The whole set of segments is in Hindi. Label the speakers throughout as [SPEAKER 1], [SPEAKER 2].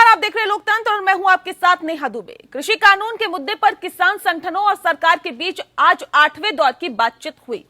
[SPEAKER 1] नमस्कार, आप देख रहे हैं लोकतंत्र और मैं हूं आपके साथ नेहा दुबे। कृषि कानून के मुद्दे पर किसान संगठनों और सरकार के बीच आज 8वें दौर की बातचीत हुई।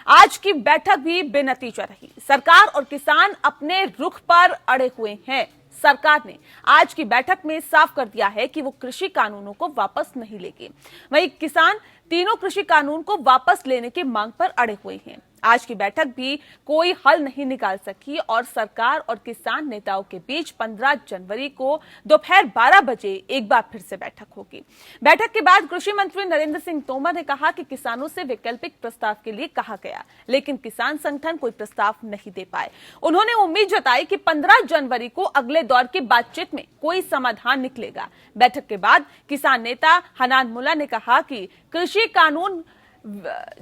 [SPEAKER 1] आज की बैठक भी बेनतीजा रही। सरकार और किसान अपने रुख पर अड़े हुए हैं। सरकार ने आज की बैठक में साफ कर दिया है कि वो कृषि कानूनों को वापस नहीं लेगी। वहीं किसान तीनों कृषि कानून को वापस लेने की मांग पर अड़े हुए हैं। आज की बैठक भी कोई हल नहीं निकाल सकी और सरकार और किसान नेताओं के बीच 15 जनवरी को दोपहर 12 बजे एक बार फिर से बैठक होगी। बैठक के बाद कृषि मंत्री नरेंद्र सिंह तोमर ने कहा कि किसानों से वैकल्पिक प्रस्ताव के लिए कहा गया, लेकिन किसान संगठन कोई प्रस्ताव नहीं दे पाए। उन्होंने उम्मीद जताई कि 15 जनवरी को अगले दौर की बातचीत में कोई समाधान निकलेगा। बैठक के बाद किसान नेता हनान मुल्ला ने कहा कि कृषि कानून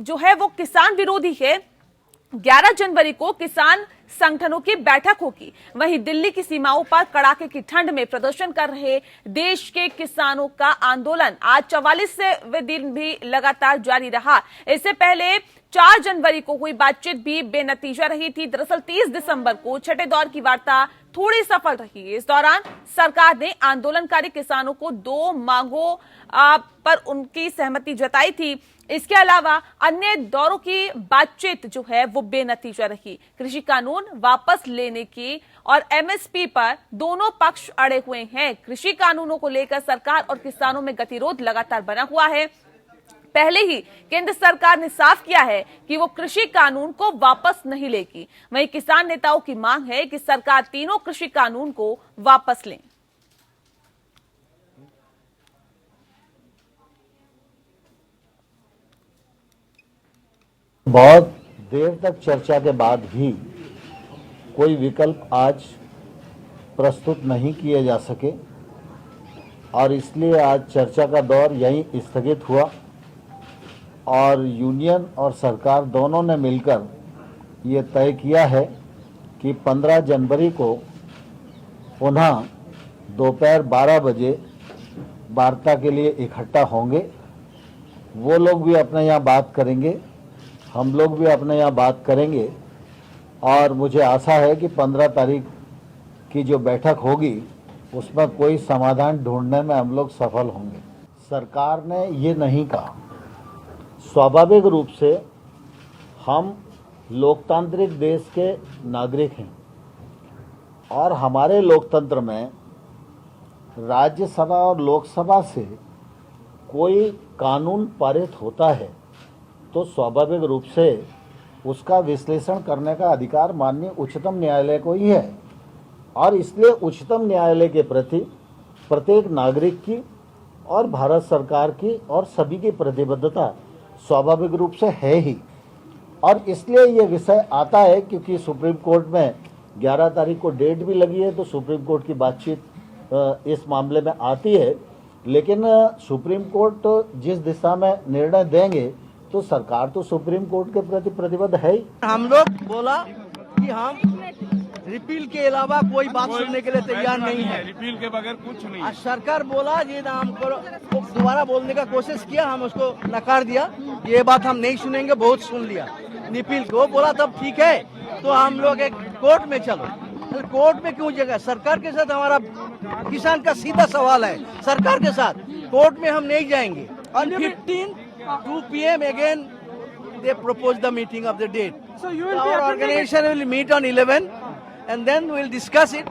[SPEAKER 1] जो है वो किसान विरोधी है। 11 जनवरी को किसान संगठनों की बैठक होगी। वहीं दिल्ली की सीमाओं पर कड़ाके की ठंड में प्रदर्शन कर रहे देश के किसानों का आंदोलन आज 44वें दिन भी लगातार जारी रहा। इससे पहले 4 जनवरी को हुई बातचीत भी बेनतीजा रही थी। दरअसल 30 दिसंबर को छठे दौर की वार्ता थोड़ी सफल रही। इस दौरान सरकार ने आंदोलनकारी किसानों को 2 मांगों पर उनकी सहमति जताई थी। इसके अलावा अन्य दौरों की बातचीत जो है वो बेनतीजा रही। कृषि कानून वापस लेने की और एमएसपी पर दोनों पक्ष अड़े हुए हैं। कृषि कानूनों को लेकर सरकार और किसानों में गतिरोध लगातार बना हुआ है। पहले ही केंद्र सरकार ने साफ किया है कि वो कृषि कानून को वापस नहीं लेगी। वहीं किसान नेताओं की मांग है कि सरकार तीनों कृषि कानून को वापस लें।
[SPEAKER 2] बहुत देर तक चर्चा के बाद भी कोई विकल्प आज प्रस्तुत नहीं किए जा सके और इसलिए आज चर्चा का दौर यहीं स्थगित हुआ और यूनियन और सरकार दोनों ने मिलकर ये तय किया है कि 15 जनवरी को पुनः दोपहर 12 बजे वार्ता के लिए इकट्ठा होंगे। वो लोग भी अपने यहाँ बात करेंगे, हम लोग भी अपने यहाँ बात करेंगे और मुझे आशा है कि 15 तारीख की जो बैठक होगी उसमें कोई समाधान ढूंढने में हम लोग सफल होंगे। सरकार ने ये नहीं कहा। स्वाभाविक रूप से हम लोकतांत्रिक देश के नागरिक हैं और हमारे लोकतंत्र में राज्यसभा और लोकसभा से कोई कानून पारित होता है तो स्वाभाविक रूप से उसका विश्लेषण करने का अधिकार माननीय उच्चतम न्यायालय को ही है और इसलिए उच्चतम न्यायालय के प्रति प्रत्येक नागरिक की और भारत सरकार की और सभी की प्रतिबद्धता स्वाभाविक रूप से है ही। और इसलिए ये विषय आता है क्योंकि सुप्रीम कोर्ट में 11 तारीख को डेट भी लगी है, तो सुप्रीम कोर्ट की बातचीत इस मामले में आती है। लेकिन सुप्रीम कोर्ट जिस दिशा में निर्णय देंगे तो सरकार तो सुप्रीम कोर्ट के प्रति प्रतिबद्ध है ही।
[SPEAKER 3] हम लोग बोला कि हम रिपील के अलावा कोई बात सुनने के लिए तैयार नहीं है।
[SPEAKER 4] रिपील के बगैर कुछ नहीं।
[SPEAKER 3] सरकार बोला ये नाम को दोबारा बोलने का कोशिश किया, हम उसको नकार दिया। ये बात हम नहीं सुनेंगे, बहुत सुन लिया। रिपील को बोला तब ठीक है, तो हम लोग एक कोर्ट में चलो। कोर्ट में क्यों जगह? सरकार के साथ हमारा किसान का सीधा सवाल है, सरकार के साथ कोर्ट में हम नहीं जाएंगे। On 15 2 PM again they propose the meeting of the date. So our organization will meet on 11 and then we will discuss it.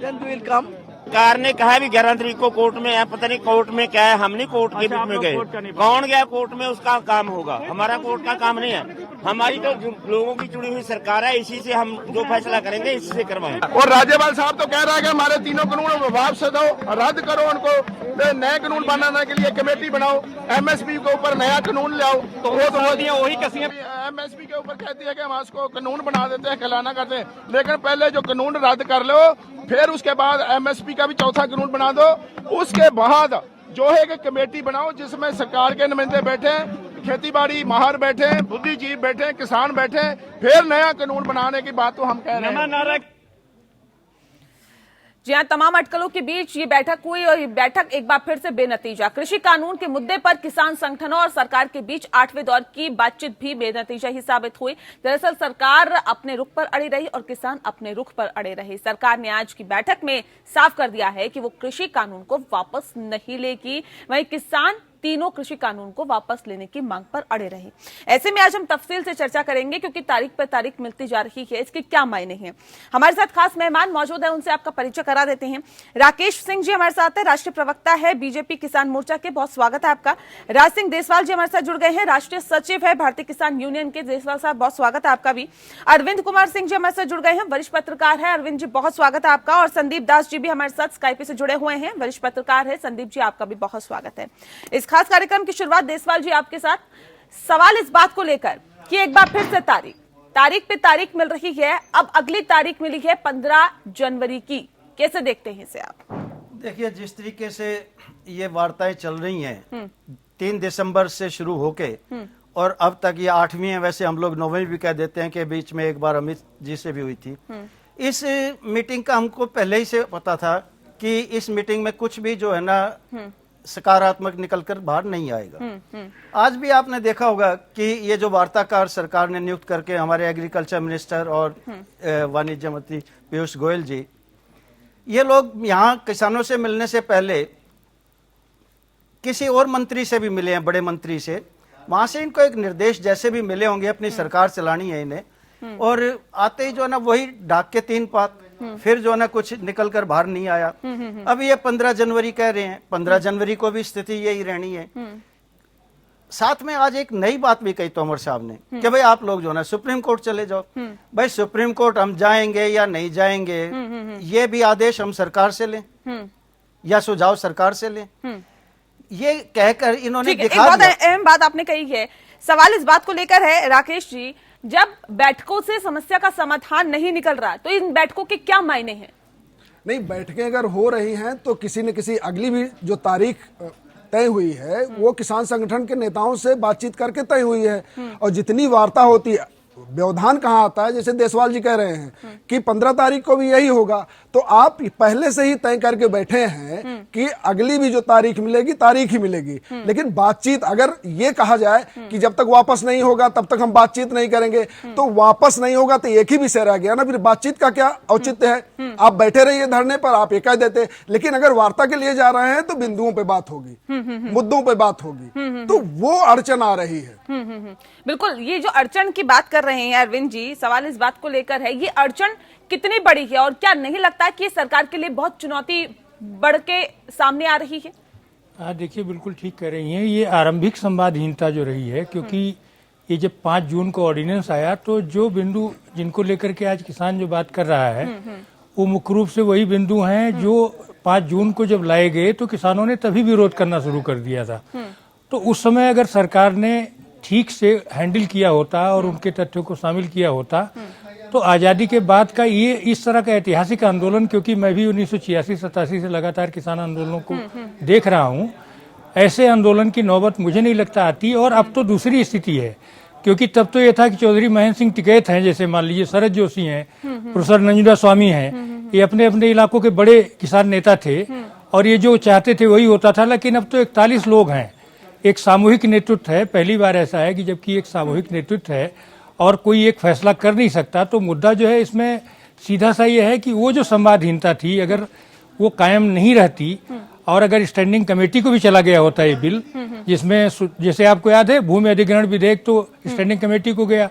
[SPEAKER 3] Then we will come.
[SPEAKER 5] सरकार ने कहा भी 11 तारीख को कोर्ट में है, पता नहीं कोर्ट में क्या है। हम नहीं कोर्ट के बीच में गए। कौन गया कोर्ट में, उसका काम होगा, हमारा कोर्ट का काम नहीं है। हमारी तो लोगों की चुनी हुई सरकार है, इसी से हम जो फैसला करेंगे इसी से करवाएं।
[SPEAKER 4] और राज्यपाल साहब तो कह रहा है कि हमारे तीनों कानून वापस दो, रद्द करो उनको, नए कानून बनाने के लिए कमेटी बनाओ, एमएसपी के ऊपर नया कानून लाओ। तो वो तो वही कसियां एमएसपी के ऊपर कहती है कि हम उसको कानून बना देते हैं, खिलाना करते हैं। लेकिन पहले जो कानून रद्द कर लो, फिर उसके बाद एमएसपी का भी चौथा कानून बना दो। उसके बाद जो है कि कमेटी बनाओ जिसमें सरकार के नुमाइंदे बैठे, खेतीबाड़ी माहर बैठे, बुद्धिजीवी बैठे, किसान बैठे, फिर नया कानून बनाने की बात तो हम कह रहे हैं।
[SPEAKER 1] जी हां, तमाम अटकलों के बीच ये बैठक हुई और ये बैठक एक बार फिर से बेनतीजा। कृषि कानून के मुद्दे पर किसान संगठनों और सरकार के बीच 8वें दौर की बातचीत भी बेनतीजा ही साबित हुई। दरअसल सरकार अपने रुख पर अड़ी रही और किसान अपने रुख पर अड़े रहे। सरकार ने आज की बैठक में साफ कर दिया है कि वो कृषि कानून को वापस नहीं लेगी, वहीं किसान तीनों कृषि कानून को वापस लेने की मांग पर अड़े रहे। ऐसे में आज हम तफसील से चर्चा करेंगे क्योंकि तारीख पर तारीख मिलती जा रही है, इसके क्या मायने हैं। हमारे साथ खास मेहमान मौजूद है, उनसे आपका परिचय करा देते हैं। राकेश सिंह जी हमारे साथ है, राष्ट्रीय प्रवक्ता है बीजेपी किसान मोर्चा के, बहुत स्वागत है आपका। राज सिंह देसवाल जी हमारे साथ जुड़ गए हैं, राष्ट्रीय सचिव है भारतीय किसान यूनियन के। देसवाल साहब बहुत स्वागत है आपका भी। अरविंद कुमार सिंह जी हमारे साथ जुड़ गए हैं, वरिष्ठ पत्रकार है। अरविंद जी बहुत स्वागत है आपका। और संदीप दास जी भी हमारे साथ स्काइप से जुड़े हुए हैं, वरिष्ठ पत्रकार है। संदीप जी आपका भी बहुत स्वागत है। इस खास कार्यक्रम की देसवाल जी आपके साथ सवाल इस बात को लेकर कि एक बार फिर से तारीख पे तारीख मिल रही है। अब अगली तारीख मिली है 15 जनवरी की, कैसे देखते हैं इसे आप?
[SPEAKER 3] देखिए, जिस तरीके से ये वार्ताएं चल रही हैं 3 दिसंबर से शुरू होके और अब तक ये 8वीं है, वैसे हम लोग 9वीं भी कह देते हैं कि बीच में एक बार अमित जी से भी हुई थी। इस मीटिंग का हमको पहले ही से पता था कि इस मीटिंग में कुछ भी जो है ना सकारात्मक निकलकर बाहर नहीं आएगा। आज भी आपने देखा होगा कि ये जो वार्ताकार सरकार ने नियुक्त करके हमारे एग्रीकल्चर मिनिस्टर और वाणिज्य मंत्री पीयूष गोयल जी, ये लोग यहाँ किसानों से मिलने से पहले किसी और मंत्री से भी मिले हैं, बड़े मंत्री से। वहां से इनको एक निर्देश जैसे भी मिले होंगे, अपनी सरकार चलानी है इन्हें, और आते ही जो है ना वही डाक के 3 पात, फिर जो है ना कुछ निकल कर बाहर नहीं आया। अब ये 15 जनवरी कह रहे हैं, 15 जनवरी को भी स्थिति यही रहनी है। साथ में आज एक नई बात भी कही तोमर साहब ने कि भाई आप लोग जो है ना सुप्रीम कोर्ट चले जाओ। भाई सुप्रीम कोर्ट हम जाएंगे या नहीं जाएंगे, ये भी आदेश हम सरकार से लें या सुझाव सरकार से लें, ये कहकर इन्होंने दिखा
[SPEAKER 1] बहुत अहम बात आपने कही है। सवाल इस बात को लेकर है राकेश जी, जब बैठकों से समस्या का समाधान नहीं निकल रहा तो इन बैठकों के क्या मायने हैं?
[SPEAKER 6] नहीं, बैठकें अगर हो रही हैं तो किसी न किसी अगली भी जो तारीख तय हुई है वो किसान संगठन के नेताओं से बातचीत करके तय हुई है। और जितनी वार्ता होती है, व्यवधान कहाँ आता है, जैसे देसवाल जी कह रहे हैं कि 15 तारीख को भी यही होगा, तो आप पहले से ही तय करके बैठे हैं कि अगली भी जो तारीख मिलेगी तारीख ही मिलेगी। लेकिन बातचीत, अगर ये कहा जाए कि जब तक वापस नहीं होगा तब तक हम बातचीत नहीं करेंगे, तो वापस नहीं होगा तो एक ही विषय रह गया ना, फिर बातचीत का क्या औचित्य है? आप बैठे रहिए धरने पर, आप ये कह देते। लेकिन अगर वार्ता के लिए जा रहे हैं तो बिंदुओं पे बात होगी, मुद्दों पे बात होगी, तो वो अड़चन आ रही है।
[SPEAKER 1] बिल्कुल, ये जो अड़चन की बात कर रहे हैं अरविंद जी, सवाल इस बात को लेकर है, ये अड़चन कितनी बड़ी है और क्या नहीं लगता कि सरकार के लिए बहुत चुनौती बढ़ के सामने आ रही है?
[SPEAKER 7] हाँ, देखिए बिल्कुल ठीक कह रही हैं। ये आरंभिक संवादहीनता जो रही है, क्योंकि ये जब 5 जून को ऑर्डिनेंस आया तो जो बिंदु जिनको लेकर के आज किसान जो बात कर रहा है वो मुख्य रूप से वही बिंदु हैं जो 5 जून को जब लाए गए तो किसानों ने तभी विरोध करना शुरू कर दिया था। तो उस समय अगर सरकार ने ठीक से हैंडल किया होता और उनके तथ्यों को शामिल किया होता तो आज़ादी के बाद का ये इस तरह का ऐतिहासिक आंदोलन, क्योंकि मैं भी 1986-87 से लगातार किसान आंदोलनों को देख रहा हूँ, ऐसे आंदोलन की नौबत मुझे नहीं लगता आती। और अब तो दूसरी स्थिति है, क्योंकि तब तो ये था कि चौधरी महेंद्र सिंह टिकैत हैं, जैसे मान लीजिए शरद जोशी हैं, प्रोफेसर नंजुंडा स्वामी हैं, ये अपने अपने इलाकों के बड़े किसान नेता थे और ये जो चाहते थे वही होता था। लेकिन अब तो 41 लोग हैं, एक सामूहिक नेतृत्व है। पहली बार ऐसा है कि जबकि एक सामूहिक नेतृत्व है और कोई एक फैसला कर नहीं सकता, तो मुद्दा जो है इसमें सीधा सा ये है कि वो जो संवादहीनता थी अगर वो कायम नहीं रहती और अगर स्टैंडिंग कमेटी को भी चला गया होता है बिल, जिसमें जैसे आपको याद है भूमि अधिग्रहण विधेयक तो स्टैंडिंग कमेटी को गया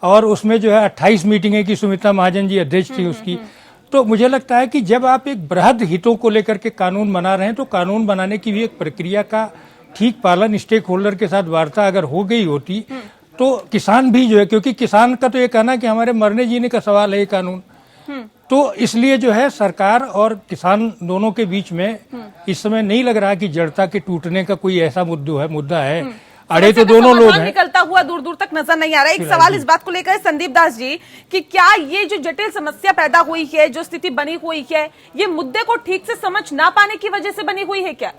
[SPEAKER 7] और उसमें जो है 28 मीटिंगें की सुमित्रा महाजन जी अध्यक्ष थी उसकी। तो मुझे लगता है कि जब आप एक बृहद हितों को लेकर के कानून बना रहे हैं तो कानून बनाने की भी एक प्रक्रिया का ठीक पालन स्टेक होल्डर के साथ वार्ता अगर हो गई होती तो किसान भी जो है, क्योंकि किसान का तो ये कहना कि हमारे मरने जीने का सवाल है ये कानून, तो इसलिए जो है सरकार और किसान दोनों के बीच में इस समय नहीं लग रहा कि जड़ता के टूटने का कोई ऐसा मुद्दा है। अड़े तो दोनों लोग हैं,
[SPEAKER 1] निकलता हुआ दूर दूर तक नजर नहीं आ रहा है। एक सवाल इस बात को लेकर संदीप दास जी कि क्या ये जो जटिल समस्या पैदा हुई है, जो स्थिति बनी हुई है, ये मुद्दे को ठीक से समझ ना पाने की वजह से बनी हुई है क्या?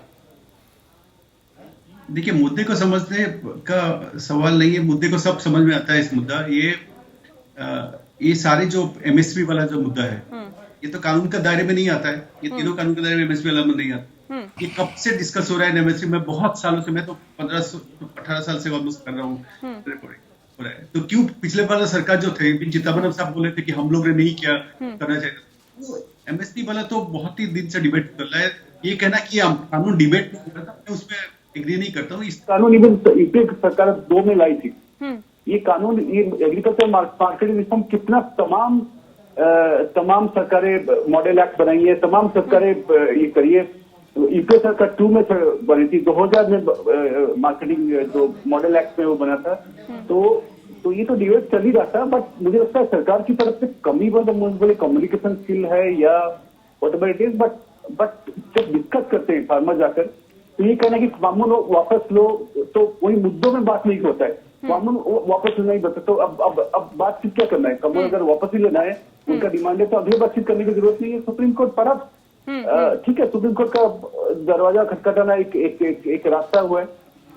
[SPEAKER 8] देखिए, मुद्दे को समझने का सवाल नहीं है, मुद्दे को सब समझ में आता है। इस मुद्दा ये सारे जो एमएसपी वाला जो मुद्दा है ये तो कानून का दायरे में नहीं आता है, ये तीनों कानून के दायरे में एमएसपी वाला में नहीं आता। ये कब से डिस्कस हो रहा है एमएसपी में, बहुत सालों से, मैं तो 18 साल से ऑलमोस्ट कर रहा हूँ रिपोर्टिंग हो रहा है। तो क्यों पिछले बार सरकार जो थे चिदम्बरम साहब बोले थे कि हम लोग ने नहीं किया, करना चाहिए। एमएसपी वाला तो बहुत ही दिन से डिबेट कर रहा है। ये कहना कि कानून डिबेट नहीं कर रहा था, मैं उसमें एग्री नहीं करता हूँ। इस
[SPEAKER 9] कानून इवन यूपी सरकार 2 में लाई थी। ये कानून, ये एग्रीकल्चर मार्केटिंग रिफॉर्म कितना तमाम सरकारें मॉडल एक्ट बनाई है, तमाम सरकारें ये करिए। यूपी सरकार 2 में बनी थी, 2000 में मार्केटिंग जो मॉडल एक्ट में वो बना था। तो ये तो डिबेट चल ही रहा था, बट मुझे लगता है सरकार की तरफ से कमी बोले कम्युनिकेशन स्किल है या व्हाटएवर इट इज, बट जब डिस्कस करते हैं फार्मर जाकर, तो ये कहना कि कानून वापस लो, तो वही मुद्दों में बात नहीं होता है, कानून वापस नहीं होता। तो अब बातचीत क्या करना है? कानून अगर वापस ही लेना है, उनका डिमांड है, तो अभी बातचीत करने की जरूरत नहीं है। सुप्रीम कोर्ट पर ठीक है, सुप्रीम कोर्ट का दरवाजा खटखटाना एक रास्ता हुआ है,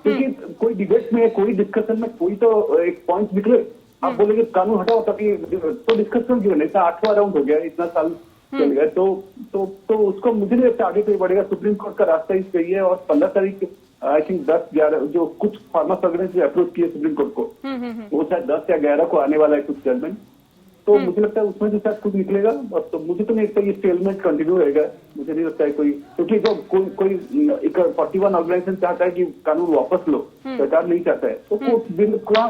[SPEAKER 9] क्योंकि कोई डिबेट में, कोई डिस्कशन में कोई तो एक पॉइंट निकले। आप बोलेंगे कानून हटाओ तभी तो डिस्कशन क्यों नहीं? 8वां राउंड हो गया, इतना साल चल गया, तो उसको मुझे नहीं लगता आगे कोई बढ़ेगा। सुप्रीम कोर्ट का रास्ता ही सही है। और 15 तारीख आई थिंक 10-11 जो कुछ फार्मर्स ऑर्गेनाइजेशन अप्रोच किए सुप्रीम कोर्ट को, वो शायद 10 या 11 को आने वाला है कुछ जजमेंट। तो मुझे लगता है उसमें जो शायद कुछ निकलेगा। और तो मुझे तो नहीं लगता ये स्टेलमेंट कंटिन्यू रहेगा। मुझे नहीं लगता है कोई, क्योंकि जो कोई एक 41 ऑर्गेनाइजेशन चाहता है कि कानून वापस लो, सरकार नहीं चाहता है, तो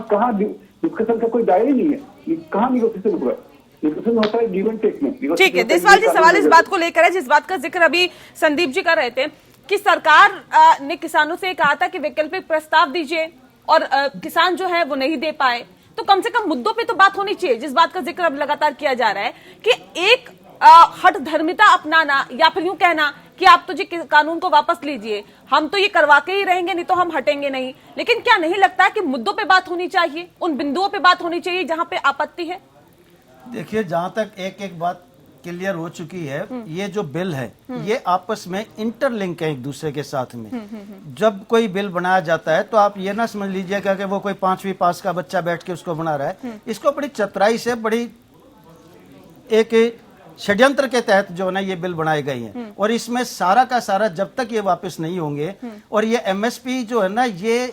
[SPEAKER 9] कहाँ डिस्कशन का कोई दायरा नहीं है, कहाँ निगोशिएशन हुआ है? डिस्कशन होता है गिव एंड टेक में।
[SPEAKER 1] ठीक है, देसवाल जी, सवाल इस बात को लेकर है जिस बात का जिक्र अभी संदीप जी कर रहे थे कि सरकार ने किसानों से कहा था कि वैकल्पिक प्रस्ताव दीजिए, और किसान जो है वो नहीं दे पाए। तो कम से कम मुद्दों पे तो बात होनी चाहिए, जिस बात का जिक्र अब लगातार किया जा रहा है कि एक हठ धर्मिता अपनाना, या फिर यूं कहना कि आप तो जी कानून को वापस लीजिए, हम तो ये करवा के ही रहेंगे, नहीं तो हम हटेंगे नहीं। लेकिन क्या नहीं लगता कि मुद्दों पे बात होनी चाहिए, उन बिंदुओं पे बात होनी चाहिए जहां पे आपत्ति है?
[SPEAKER 10] देखिए, जहां तक एक बात क्लियर हो चुकी है, ये जो बिल है ये आपस में इंटरलिंक है एक दूसरे के साथ में। जब कोई बिल बनाया जाता है तो आप ये ना समझ लीजिएगा कि वो कोई 5वीं पास का बच्चा बैठ के उसको बना रहा है। इसको बड़ी चतुराई से, बड़ी एक षड्यंत्र के तहत जो है ना ये बिल बनाए गए हैं। और इसमें सारा का सारा जब तक ये वापस नहीं होंगे, और ये एमएसपी जो है ना, ये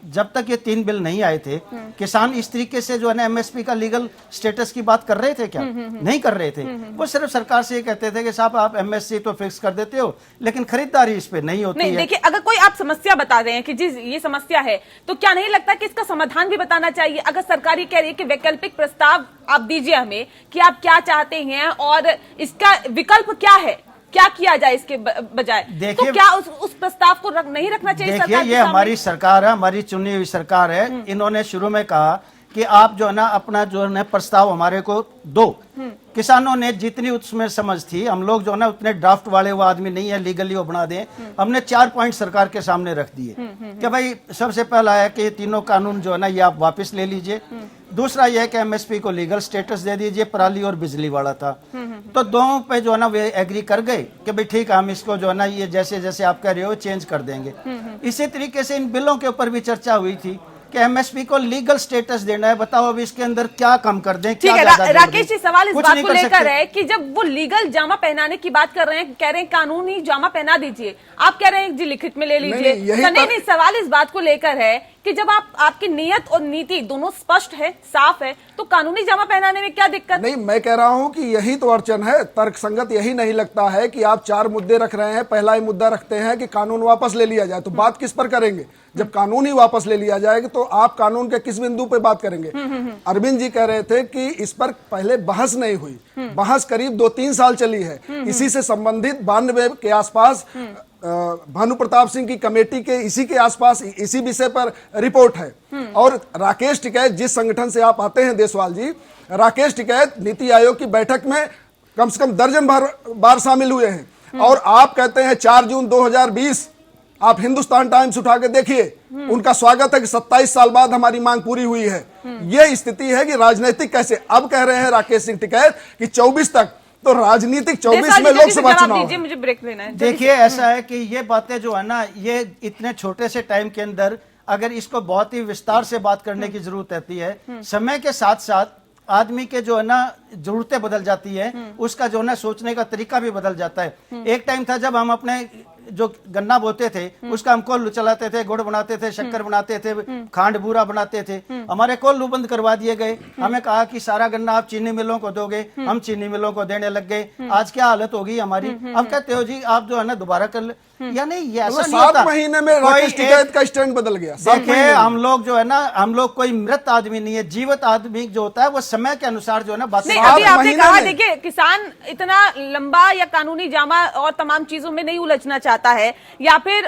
[SPEAKER 10] जब तक ये 3 बिल नहीं आए थे, किसान इस तरीके से जो है ना एमएसपी का लीगल स्टेटस की बात कर रहे थे क्या? नहीं कर रहे थे। वो सिर्फ सरकार से ये कहते थे कि साहब आप एमएसपी तो फिक्स कर देते हो, लेकिन खरीदारी इस पे नहीं होती है।
[SPEAKER 1] देखिए, अगर कोई आप समस्या बता रहे हैं कि जी ये समस्या है, तो क्या नहीं लगता कि इसका समाधान भी बताना चाहिए? अगर सरकार ये कह रही है कि वैकल्पिक प्रस्ताव आप दीजिए हमें, कि आप क्या चाहते हैं और इसका विकल्प क्या है, क्या किया जाए इसके बजाय, तो क्या उस प्रस्ताव को नहीं रखना चाहिए?
[SPEAKER 10] देखिए, ये हमारी सरकार है, हमारी चुनी हुई सरकार है। इन्होंने शुरू में कहा कि आप जो है ना अपना जो है प्रस्ताव हमारे को दो। किसानों ने जितनी उसमें समझ थी, हम लोग जो है ना उतने ड्राफ्ट वाले वो आदमी नहीं है लीगली वो बना दें। हमने 4 पॉइंट सरकार के सामने रख दिए कि भाई सबसे पहला है कि तीनों कानून जो है ना ये आप वापस ले लीजिए। दूसरा यह है कि एमएसपी को लीगल स्टेटस दे दीजिए, पराली और बिजली वाला था। तो दोनों पे जो है ना वे एग्री कर गए कि भाई ठीक है, हम इसको जो है ना ये जैसे जैसे आप कह रहे हो चेंज कर देंगे। इसी तरीके से इन बिलों के ऊपर भी चर्चा हुई थी कि एमएसपी को लीगल स्टेटस देना है। बताओ अब इसके अंदर क्या कम कर दें,
[SPEAKER 1] ठीक है। राकेश जी, सवाल इस बात को लेकर है कि जब वो लीगल जामा पहनाने की बात कर रहे हैं, कह रहे हैं कानूनी जामा पहना दीजिए, आप कह रहे हैं जी लिखित में ले लीजिए। नहीं, सवाल इस बात को लेकर है कि जब आपकी नीयत और नीति दोनों स्पष्ट है, साफ है, तो कानूनी जामा पहनाने में क्या दिक्कत?
[SPEAKER 6] नहीं, मैं कह रहा हूं कि यही तो अड़चन है। तर्कसंगत यही नहीं लगता है कि आप 4 मुद्दे रख रहे हैं, पहला ही मुद्दा रखते हैं कि कानून वापस ले लिया जाए, तो बात किस पर करेंगे? जब कानून ही वापस ले लिया जाएगा तो आप कानून के किस बिंदु पे बात करेंगे? अरविंद जी कह रहे थे कि इस पर पहले बहस नहीं हुई, बहस करीब 2-3 साल चली है। इसी से संबंधित 92 के आसपास भानु प्रताप सिंह की कमेटी के इसी के आसपास इसी विषय पर रिपोर्ट है। और राकेश टिकैत, जिस संगठन से आप आते हैं देसवाल जी, राकेश टिकैत नीति आयोग की बैठक में कम से कम दर्जन बार शामिल हुए हैं। और आप कहते हैं 4 जून 2020, आप हिंदुस्तान टाइम्स उठा के देखिए, उनका स्वागत है कि 27 साल बाद हमारी मांग पूरी हुई है। यह स्थिति है कि राजनीतिक कैसे, अब कह रहे हैं राकेश सिंह टिकैत कि 24 तक, तो राजनीतिक 24 में लोकसभा चुनाव।
[SPEAKER 1] मुझे ब्रेक लेना है।
[SPEAKER 10] देखिए, ऐसा है कि ये बातें जो है ना, ये इतने छोटे से टाइम के अंदर अगर इसको बहुत ही विस्तार से बात करने की जरूरत रहती है। समय के साथ साथ आदमी के जो है ना जरूरतें बदल जाती है, उसका जो है ना सोचने का तरीका भी बदल जाता है। एक टाइम था जब हम अपने जो गन्ना बोते थे उसका हम कोल्हू चलाते थे, गुड़ बनाते थे, शक्कर बनाते थे, खांड बूरा बनाते थे। हमारे कोल्हू बंद करवा दिए गए। हमें कहा कि सारा गन्ना आप चीनी मिलों को दोगे, हम चीनी मिलों को देने लग गए। आज क्या हालत होगी हमारी। अब कहते हो जी आप जो है ना दोबारा कर, या नहीं, ये ऐसा नहीं
[SPEAKER 6] 7
[SPEAKER 10] होता।
[SPEAKER 6] महीने में राकेश टिकैत का स्टैंड बदल गया। 7
[SPEAKER 10] देखिए
[SPEAKER 6] महीने में।
[SPEAKER 10] हम लोग जो है ना, हम लोग कोई मृत आदमी नहीं है, जीवित आदमी जो होता है वो समय के अनुसार जो है ना बात।
[SPEAKER 1] नहीं,
[SPEAKER 6] 7
[SPEAKER 1] अभी आपने
[SPEAKER 6] महीने
[SPEAKER 1] कहा
[SPEAKER 6] में।
[SPEAKER 1] देखिए किसान इतना लंबा या कानूनी जामा और तमाम चीजों में नहीं उलझना चाहता है, या फिर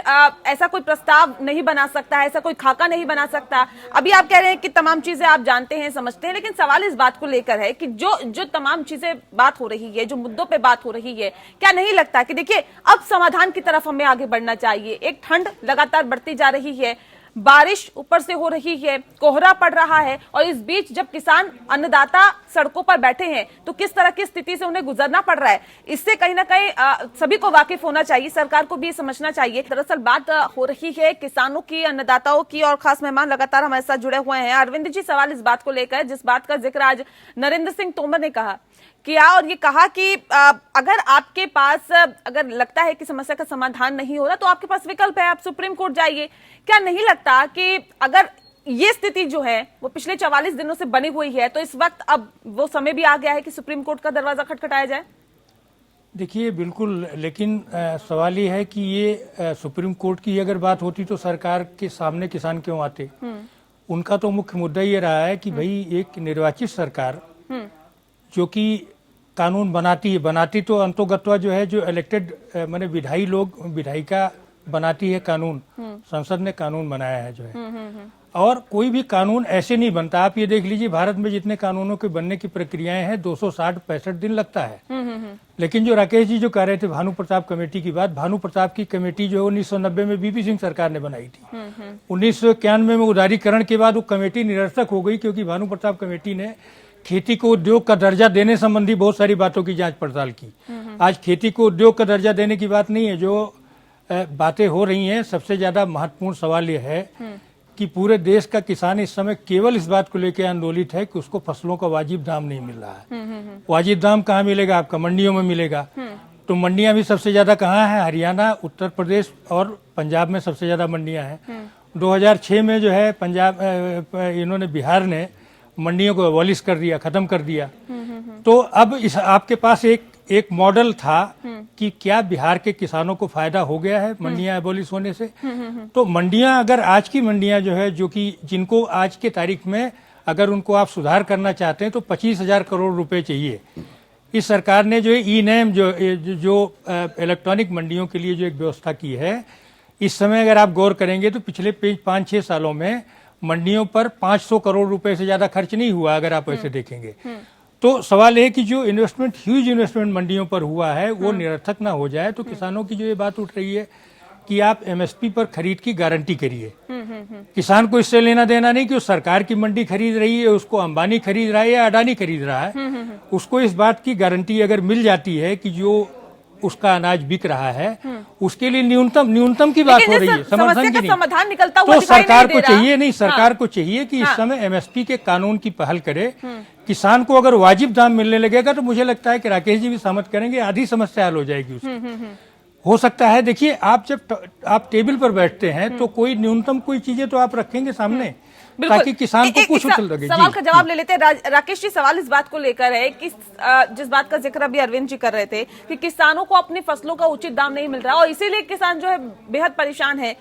[SPEAKER 1] ऐसा कोई प्रस्ताव नहीं बना सकता है, ऐसा कोई खाका नहीं बना सकता। अभी आप कह रहे हैं कि तमाम चीजें आप जानते हैं, समझते हैं, लेकिन सवाल इस बात को लेकर है कि जो तमाम चीजें बात हो रही है, जो मुद्दों पे बात हो रही है, क्या नहीं लगता कि देखिए अब समाधान की तरफ हमें आगे बढ़ना चाहिए। एक ठंड लगातार बढ़ती जा रही है, बारिश ऊपर से हो रही है, कोहरा पड़ रहा है, और इस बीच जब किसान अन्नदाता सड़कों पर बैठे हैं तो किस तरह की स्थिति से उन्हें गुजरना पड़ रहा है, इससे कहीं ना कहीं सभी को वाकिफ होना चाहिए, सरकार को भी समझना चाहिए। दरअसल बात हो रही है किसानों की, अन्नदाताओं की, और खास मेहमान लगातार हमारे साथ जुड़े हुए हैं। अरविंद जी, सवाल इस बात को लेकर जिस बात का जिक्र आज नरेंद्र सिंह तोमर ने किया और ये कहा कि अगर आपके पास अगर लगता है कि समस्या का समाधान नहीं हो रहा तो आपके पास विकल्प है, आप सुप्रीम कोर्ट जाइए। क्या नहीं लगता कि अगर ये स्थिति जो है वो पिछले 44 दिनों से बनी हुई है तो इस वक्त अब वो समय भी आ गया है कि सुप्रीम कोर्ट का दरवाजा खटखटाया जाए?
[SPEAKER 7] देखिए बिल्कुल, लेकिन सवाल ये है कि ये सुप्रीम कोर्ट की अगर बात होती तो सरकार के सामने किसान क्यों आते। उनका तो मुख्य मुद्दा ये रहा है कि भाई एक निर्वाचित सरकार जो कि कानून बनाती तो अंतोगत्वा जो है, जो इलेक्टेड माने विधायी लोग, विधायिका बनाती है कानून, संसद ने कानून बनाया है जो है। और कोई भी कानून ऐसे नहीं बनता। आप ये देख लीजिए भारत में जितने कानूनों के बनने की प्रक्रियाएं हैं 260-65 दिन लगता है। लेकिन जो राकेश जी जो कह रहे थे भानु प्रताप कमेटी की बात, भानु प्रताप की कमेटी जो 1990 में बीपी सिंह सरकार ने बनाई थी। 1991 में उदारीकरण के बाद वो कमेटी निरर्थक हो गई, क्योंकि भानु प्रताप कमेटी ने खेती को उद्योग का दर्जा देने संबंधी बहुत सारी बातों की जांच पड़ताल की। आज खेती को उद्योग का दर्जा देने की बात नहीं है, जो बातें हो रही हैं, सबसे ज्यादा महत्वपूर्ण सवाल यह है कि पूरे देश का किसान इस समय केवल इस बात को लेकर आंदोलित है कि उसको फसलों का वाजिब दाम नहीं मिल रहा है। वाजिब दाम कहाँ मिलेगा? आपका मंडियों में मिलेगा। तो मंडियां भी सबसे ज्यादा कहाँ है? हरियाणा, उत्तर प्रदेश और पंजाब में सबसे ज्यादा मंडियां हैं। 2006 में जो है पंजाब इन्होंने बिहार ने मंडियों को एबॉलिश कर दिया, खत्म कर दिया। तो अब इस आपके पास एक मॉडल था कि क्या बिहार के किसानों को फायदा हो गया है मंडियां एबॉलिश होने से। तो मंडियां, अगर आज की मंडियां जो है, जो कि जिनको आज के तारीख में अगर उनको आप सुधार करना चाहते हैं तो 25,000 करोड़ रुपए चाहिए। इस सरकार ने जो ई-नैम जो इलेक्ट्रॉनिक मंडियों के लिए जो एक व्यवस्था की है, इस समय अगर आप गौर करेंगे तो पिछले 5-6 सालों में मंडियों पर 500 करोड़ रुपए से ज्यादा खर्च नहीं हुआ। अगर आप ऐसे देखेंगे तो सवाल है कि जो इन्वेस्टमेंट, ह्यूज इन्वेस्टमेंट मंडियों पर हुआ है वो निरर्थक ना हो जाए। तो किसानों की जो ये बात उठ रही है कि आप एमएसपी पर खरीद की गारंटी करिए। किसान को इससे लेना देना नहीं कि उस सरकार की मंडी खरीद रही है, उसको अंबानी खरीद रहा है या अडानी खरीद रहा है। उसको इस बात की गारंटी अगर मिल जाती है कि जो उसका अनाज बिक रहा है, उसके लिए न्यूनतम की बात हो रही है, समर्थन की नहीं।
[SPEAKER 1] समाधान निकलता हुआ
[SPEAKER 7] तो
[SPEAKER 1] दिखाई
[SPEAKER 7] सरकार
[SPEAKER 1] नहीं
[SPEAKER 7] को
[SPEAKER 1] दे रहा।
[SPEAKER 7] चाहिए, नहीं सरकार को चाहिए कि इस समय एमएसपी के कानून की पहल करे। किसान को अगर वाजिब दाम मिलने लगेगा तो मुझे लगता है कि राकेश जी भी सहमत करेंगे, आधी समस्या हल हो जाएगी उसकी। हो सकता है, देखिए आप जब आप टेबल पर बैठते हैं तो कोई न्यूनतम कोई चीजें तो आप रखेंगे सामने ताकि किसान को कुछ उछल लगे।
[SPEAKER 1] सवाल का जवाब ले लेते हैं। राकेश जी, सवाल इस बात को लेकर है कि जिस बात का जिक्र अभी अरविंद जी कर रहे थे कि किसानों को अपनी फसलों का उचित दाम नहीं मिल रहा और इसीलिए किसान जो है बेहद परेशान है।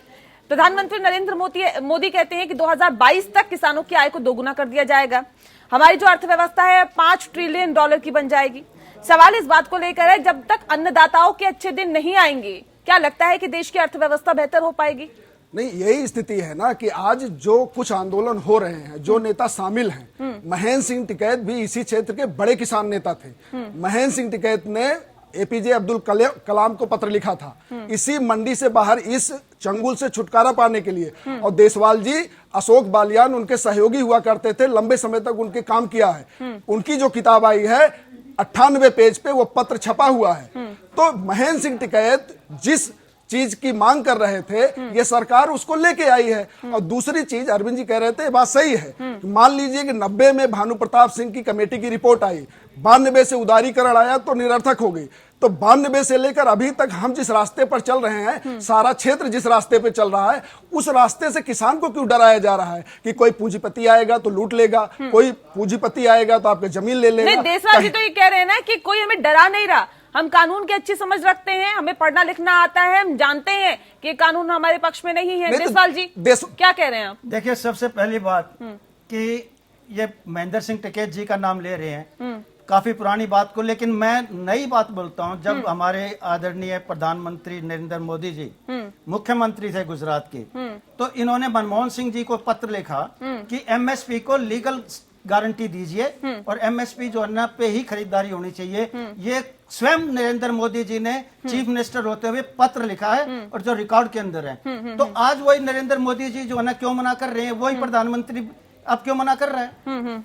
[SPEAKER 1] प्रधानमंत्री नरेंद्र मोदी कहते हैं कि 2022 तक किसानों की आय को दोगुना कर दिया जाएगा। हमारी जो अर्थव्यवस्था है $5 ट्रिलियन की बन जाएगी। सवाल इस बात को लेकर है, जब तक अन्नदाताओं के अच्छे दिन नहीं आएंगे, क्या लगता है कि देश की अर्थव्यवस्था बेहतर हो पाएगी?
[SPEAKER 6] नहीं, यही स्थिति है ना कि आज जो कुछ आंदोलन हो रहे हैं, जो नेता शामिल हैं, महेंद्र सिंह टिकैत भी इसी क्षेत्र के बड़े किसान नेता थे। महेंद्र सिंह टिकैत ने एपीजे अब्दुल कलाम को पत्र लिखा था इसी मंडी से बाहर इस चंगुल से छुटकारा पाने के लिए। और देशवाल जी, अशोक बालियान उनके सहयोगी हुआ करते थे, लंबे समय तक उनके काम किया है। उनकी जो किताब आई है 98 पेज पे वो पत्र छपा हुआ है। तो महेंद्र सिंह टिकैत जिस चीज की मांग कर रहे थे, ये सरकार उसको लेके आई है। और दूसरी चीज अरविंद जी कह रहे थे, बात सही है। मान लीजिए कि 90 में भानु प्रताप सिंह की कमेटी की रिपोर्ट आई, 92 से उदारीकरण आया तो निरर्थक हो गई। तो 92 से लेकर अभी तक हम जिस रास्ते पर चल रहे हैं, सारा क्षेत्र जिस रास्ते पे चल रहा है, उस रास्ते से किसान को क्यों डराया जा रहा है कि कोई पूंजीपति आएगा तो लूट लेगा, कोई पूंजीपति आएगा तो आपकी जमीन ले लेगा।
[SPEAKER 1] नहीं, देशवाल जी तो ये कह रहे हैं ना कि कोई हमें डरा नहीं रहा, हम कानून की अच्छी समझ रखते हैं, हमें पढ़ना लिखना आता है, हम जानते हैं कि कानून हमारे पक्ष में नहीं है। देशवाल जी क्या कह रहे हैं आप?
[SPEAKER 10] देखिए, सबसे पहली बात कि ये महेंद्र सिंह टिकैत जी का नाम ले रहे हैं, काफी पुरानी बात को, लेकिन मैं नई बात बोलता हूं। जब हमारे आदरणीय प्रधानमंत्री नरेंद्र मोदी जी मुख्यमंत्री थे गुजरात के, तो इन्होंने मनमोहन सिंह जी को पत्र लिखा कि एमएसपी को लीगल गारंटी दीजिए और एमएसपी जो अन्ना पे ही खरीदारी होनी चाहिए। ये स्वयं नरेंद्र मोदी जी ने चीफ मिनिस्टर होते हुए पत्र लिखा है और जो रिकॉर्ड के अंदर है। तो आज वही नरेंद्र मोदी जी जो है ना क्यों मना कर रहे हैं, वही प्रधानमंत्री अब क्यों मना कर रहा है?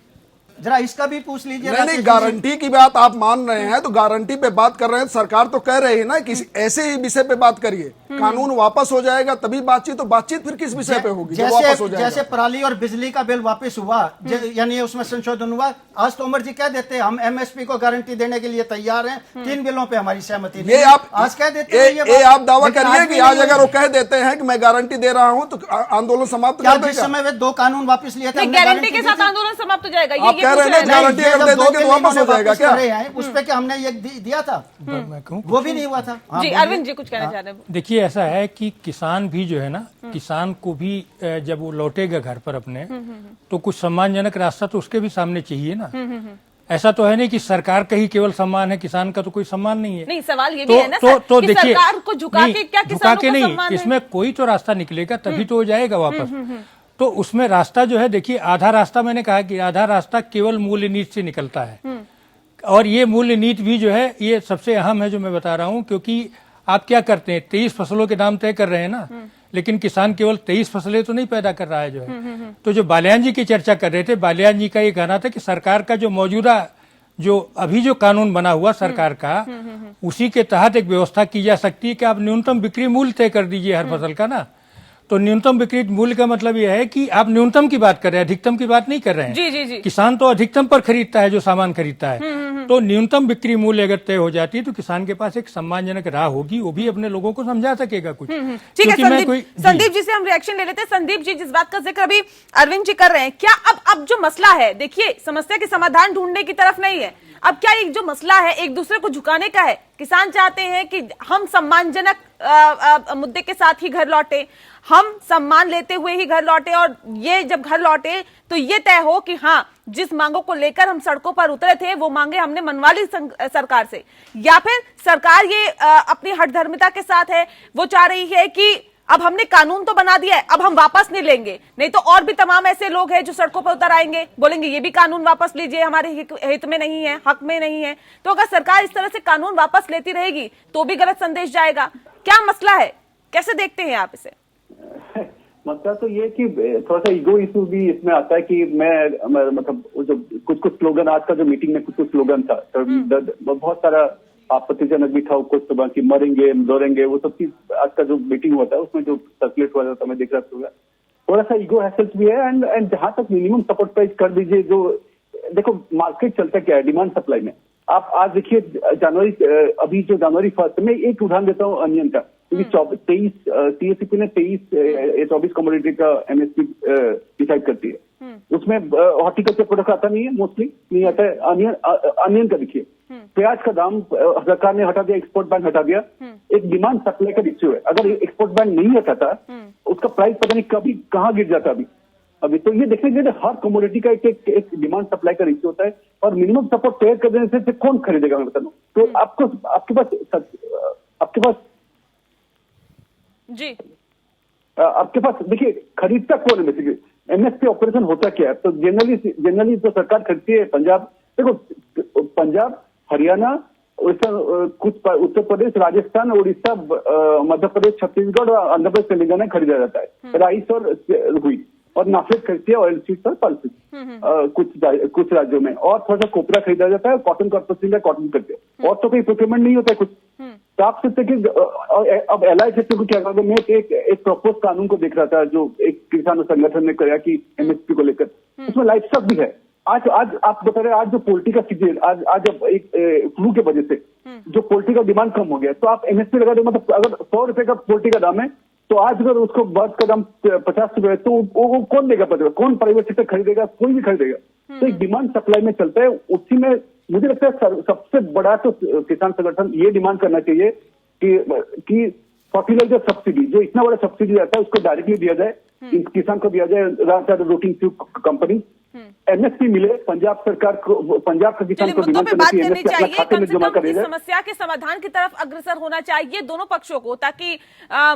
[SPEAKER 10] जरा इसका भी पूछ लीजिए।
[SPEAKER 6] नहीं, गारंटी की बात आप मान रहे हैं तो गारंटी पे बात कर रहे हैं। सरकार तो कह रही है ना कि ऐसे ही विषय पे बात करिए, कानून वापस हो जाएगा तभी बातचीत। तो बातचीत फिर किस विषय पे होगी? वापस हो जाएगा।
[SPEAKER 10] जैसे पराली और बिजली का बिल वापस हुआ, यानी उसमें संशोधन हुआ, आज तोमर जी कह देते हैं हम एमएसपी को गारंटी देने के लिए तैयार हैं, 3 बिलों पे हमारी सहमति नहीं।
[SPEAKER 6] ये आप
[SPEAKER 10] आज कह देते हैं,
[SPEAKER 6] ये आप दावा करिए कि आज अगर वो कह देते हैं कि मैं गारंटी दे रहा हूं तो आंदोलन समाप्त कर देगा।
[SPEAKER 10] जिस समय वे 2 कानून वापस लिए थे,
[SPEAKER 1] गारंटी के साथ आंदोलन समाप्त हो जाएगा।
[SPEAKER 6] आप कह रहे हैं गारंटी अगर दे दोगे तो वापस हो जाएगा क्या?
[SPEAKER 10] उस पे क्या हमने ये दिया था? वो भी नहीं हुआ था।
[SPEAKER 1] जी अरविंद जी कुछ कहना चाह रहे हैं?
[SPEAKER 7] देखिए, ऐसा है कि किसान भी जो है ना, किसान को भी जब वो लौटेगा घर पर अपने, तो कुछ सम्मानजनक रास्ता तो उसके भी सामने चाहिए ना। ऐसा तो है नहीं कि सरकार का ही केवल सम्मान है, किसान का तो कोई सम्मान नहीं है।
[SPEAKER 1] नहीं, सवाल ये भी है ना सर, कि
[SPEAKER 7] देखिए,
[SPEAKER 1] सरकार को झुका के क्या किसानों को
[SPEAKER 7] नहीं,
[SPEAKER 1] सम्मान है?
[SPEAKER 7] इसमें कोई तो रास्ता निकलेगा तभी तो हो जाएगा वापस। तो उसमें रास्ता जो है, देखिए आधा रास्ता, मैंने कहा कि आधा रास्ता केवल मूल्य नीति से निकलता है। और ये मूल्य नीति भी जो है ये सबसे अहम है जो मैं बता रहा हूं, क्योंकि आप क्या करते हैं, 23 फसलों के दाम तय कर रहे हैं ना, लेकिन किसान केवल 23 फसलें तो नहीं पैदा कर रहा है जो है। तो जो बालियान जी की चर्चा कर रहे थे, बालियान जी का ये कहना था कि सरकार का जो मौजूदा जो अभी जो कानून बना हुआ सरकार का, उसी के तहत एक व्यवस्था की जा सकती है कि आप न्यूनतम बिक्री मूल्य तय कर दीजिए हर फसल का ना। तो न्यूनतम बिक्री मूल्य का मतलब यह है कि आप न्यूनतम की बात कर रहे हैं, अधिकतम की बात नहीं कर रहे हैं।
[SPEAKER 1] जी।
[SPEAKER 7] किसान तो अधिकतम पर खरीदता है जो सामान खरीदता है। तो न्यूनतम बिक्री मूल्य अगर तय हो जाती है तो किसान के पास एक सम्मानजनक राह होगी, वो भी अपने लोगों को समझा सकेगा कुछ।
[SPEAKER 1] ठीक है, संदीप जी से हम रिएक्शन ले लेते हैं। संदीप जी, जिस बात का जिक्र अभी अरविंद जी कर रहे हैं, क्या अब जो मसला है, देखिए समस्या के समाधान ढूंढने की तरफ नहीं है, अब क्या एक जो मसला है एक दूसरे को झुकाने का है। किसान चाहते हैं कि हम सम्मानजनक मुद्दे के साथ ही घर लौटे, हम सम्मान लेते हुए ही घर लौटे, और ये जब घर लौटे तो ये तय हो कि हाँ, जिस मांगों को लेकर हम सड़कों पर उतरे थे वो मांगे हमने मनवा ली सरकार से, या फिर सरकार ये अपनी हठधर्मिता के साथ है, वो चाह रही है कि अब हमने कानून तो बना दिया है, अब हम वापस नहीं लेंगे, नहीं तो और भी तमाम ऐसे लोग हैं जो सड़कों पर उतर आएंगे, बोलेंगे ये भी कानून वापस लीजिए, हमारे हित में नहीं है, हक में नहीं है। तो अगर सरकार इस तरह से कानून वापस लेती रहेगी तो भी गलत संदेश जाएगा। क्या मसला है, कैसे देखते हैं आप इसे?
[SPEAKER 9] मसला तो ये कि थोड़ा सा ईगो इशू भी इसमें आता है कि मैं मतलब जो कुछ स्लोगन, आज का जो मीटिंग में कुछ स्लोगन था, तो बहुत सारा आपत्तिजनक भी था, कुछ तो कि मरेंगे दौड़ेंगे, वो सब चीज आज का जो मीटिंग होता है उसमें जो सर्कुलेट हुआ था, मैं देख रहा था, थोड़ा सा ईगो हैसल्स भी है। एंड जहां तक मिनिमम सपोर्ट प्राइस कर दीजिए, जो देखो मार्केट चलता क्या है, डिमांड सप्लाई में। आप आज देखिए अभी जो जनवरी 1 में एक उदाहरण देता हूँ अनियन का, क्योंकि 23 सीएससीपी ने 24 कमोडिटी का एमएसपी डिसाइड करती है। उसमें हॉर्टिकल्चर प्रोडक्ट आता नहीं है, मोस्टली नहीं आता है। अनियन का देखिए, प्याज का दाम सरकार ने हटा दिया, एक्सपोर्ट बैन हटा दिया। एक डिमांड सप्लाई का इश्यू है, अगर एक्सपोर्ट बैन नहीं हटाता उसका प्राइस पता नहीं कभी कहाँ गिर जाता अभी। तो ये देखने के लिए हर कमोडिटी का एक डिमांड सप्लाई का इश्यू होता है, और मिनिमम सपोर्ट तय कर देने से कौन खरीदेगा, मैं बता दूं। तो आपके पास
[SPEAKER 1] जी,
[SPEAKER 9] आपके पास देखिए खरीदता कौन है बेसिकली, एमएसपी ऑपरेशन होता क्या है। तो जनरली जो सरकार खरीदती है, पंजाब, देखो पंजाब, हरियाणा, उड़ीसा, कुछ उत्तर प्रदेश, राजस्थान, उड़ीसा, मध्य प्रदेश, छत्तीसगढ़ और आंध्र प्रदेश, तेलंगाना खरीदा जाता है राइस और रुई, और नाफेड खरीदती है ऑयल सीड्स और पल्सेस कुछ राज्यों में, और थोड़ा सा कोपरा खरीदा जाता है, कॉटन कॉर्पोरेशन का कॉटन करते हैं, और तो कोई प्रोक्योरमेंट नहीं होता है कुछ। तो आप सोचते कि अब एलआई सेक्टर को क्या करोगे। मैं एक प्रपोज कानून को देख रहा था जो एक किसान संगठन ने कराया कि एमएसपी को लेकर, उसमें लाइफ स्टॉक भी है। आज आप बता रहे आज जो पोल्ट्री का सीजन आज एक फ्लू के वजह से जो पोल्ट्री का डिमांड कम हो गया, तो आप एमएसपी लगा दो। मतलब अगर 100 रुपए का पोल्ट्री का दाम है तो आज अगर उसको बर्ड का दाम 50 रुपए है तो वो कौन देगा 50? कौन प्राइवेट सेक्टर खरीदेगा? कोई भी खरीदेगा। तो एक डिमांड सप्लाई में चलता है। उसी में मुझे लगता है सबसे बड़ा तो किसान संगठन ये डिमांड करना चाहिए कि फर्टिलाइजर सब्सिडी, जो इतना बड़ा सब्सिडी रहता है उसको डायरेक्टली दिया जाए, किसान को दिया जाए, रात रोटिंग कंपनी एमएसपी मिले। पंजाब सरकार को, पंजाब का किसान को
[SPEAKER 1] मुद्दों पे बात करनी चाहिए, कम से
[SPEAKER 9] जमा
[SPEAKER 1] कम इस
[SPEAKER 9] करेगा।
[SPEAKER 1] समस्या के समाधान की तरफ अग्रसर होना चाहिए दोनों पक्षों को, ताकि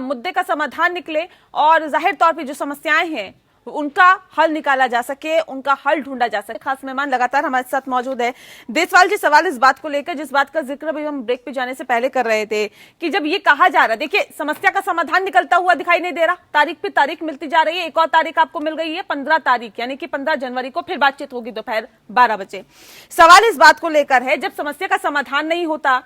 [SPEAKER 1] मुद्दे का समाधान निकले और जाहिर तौर पे जो समस्याएं हैं उनका हल निकाला जा सके, उनका हल ढूंढा जा सके। खास मेहमान लगातार हमारे साथ मौजूद है। देसवाल जी, सवाल इस बात को लेकर जिस बात का जिक्र अभी हम ब्रेक पे जाने से पहले कर रहे थे कि जब ये कहा जा रहा है, देखिए समस्या का समाधान निकलता हुआ दिखाई नहीं दे रहा, तारीख पे तारीख मिलती जा रही है। एक और तारीख आपको मिल गई है 15 तारीख, यानी कि 15 जनवरी को फिर बातचीत होगी दोपहर 12 बजे। सवाल इस बात को लेकर है, जब समस्या का समाधान नहीं होता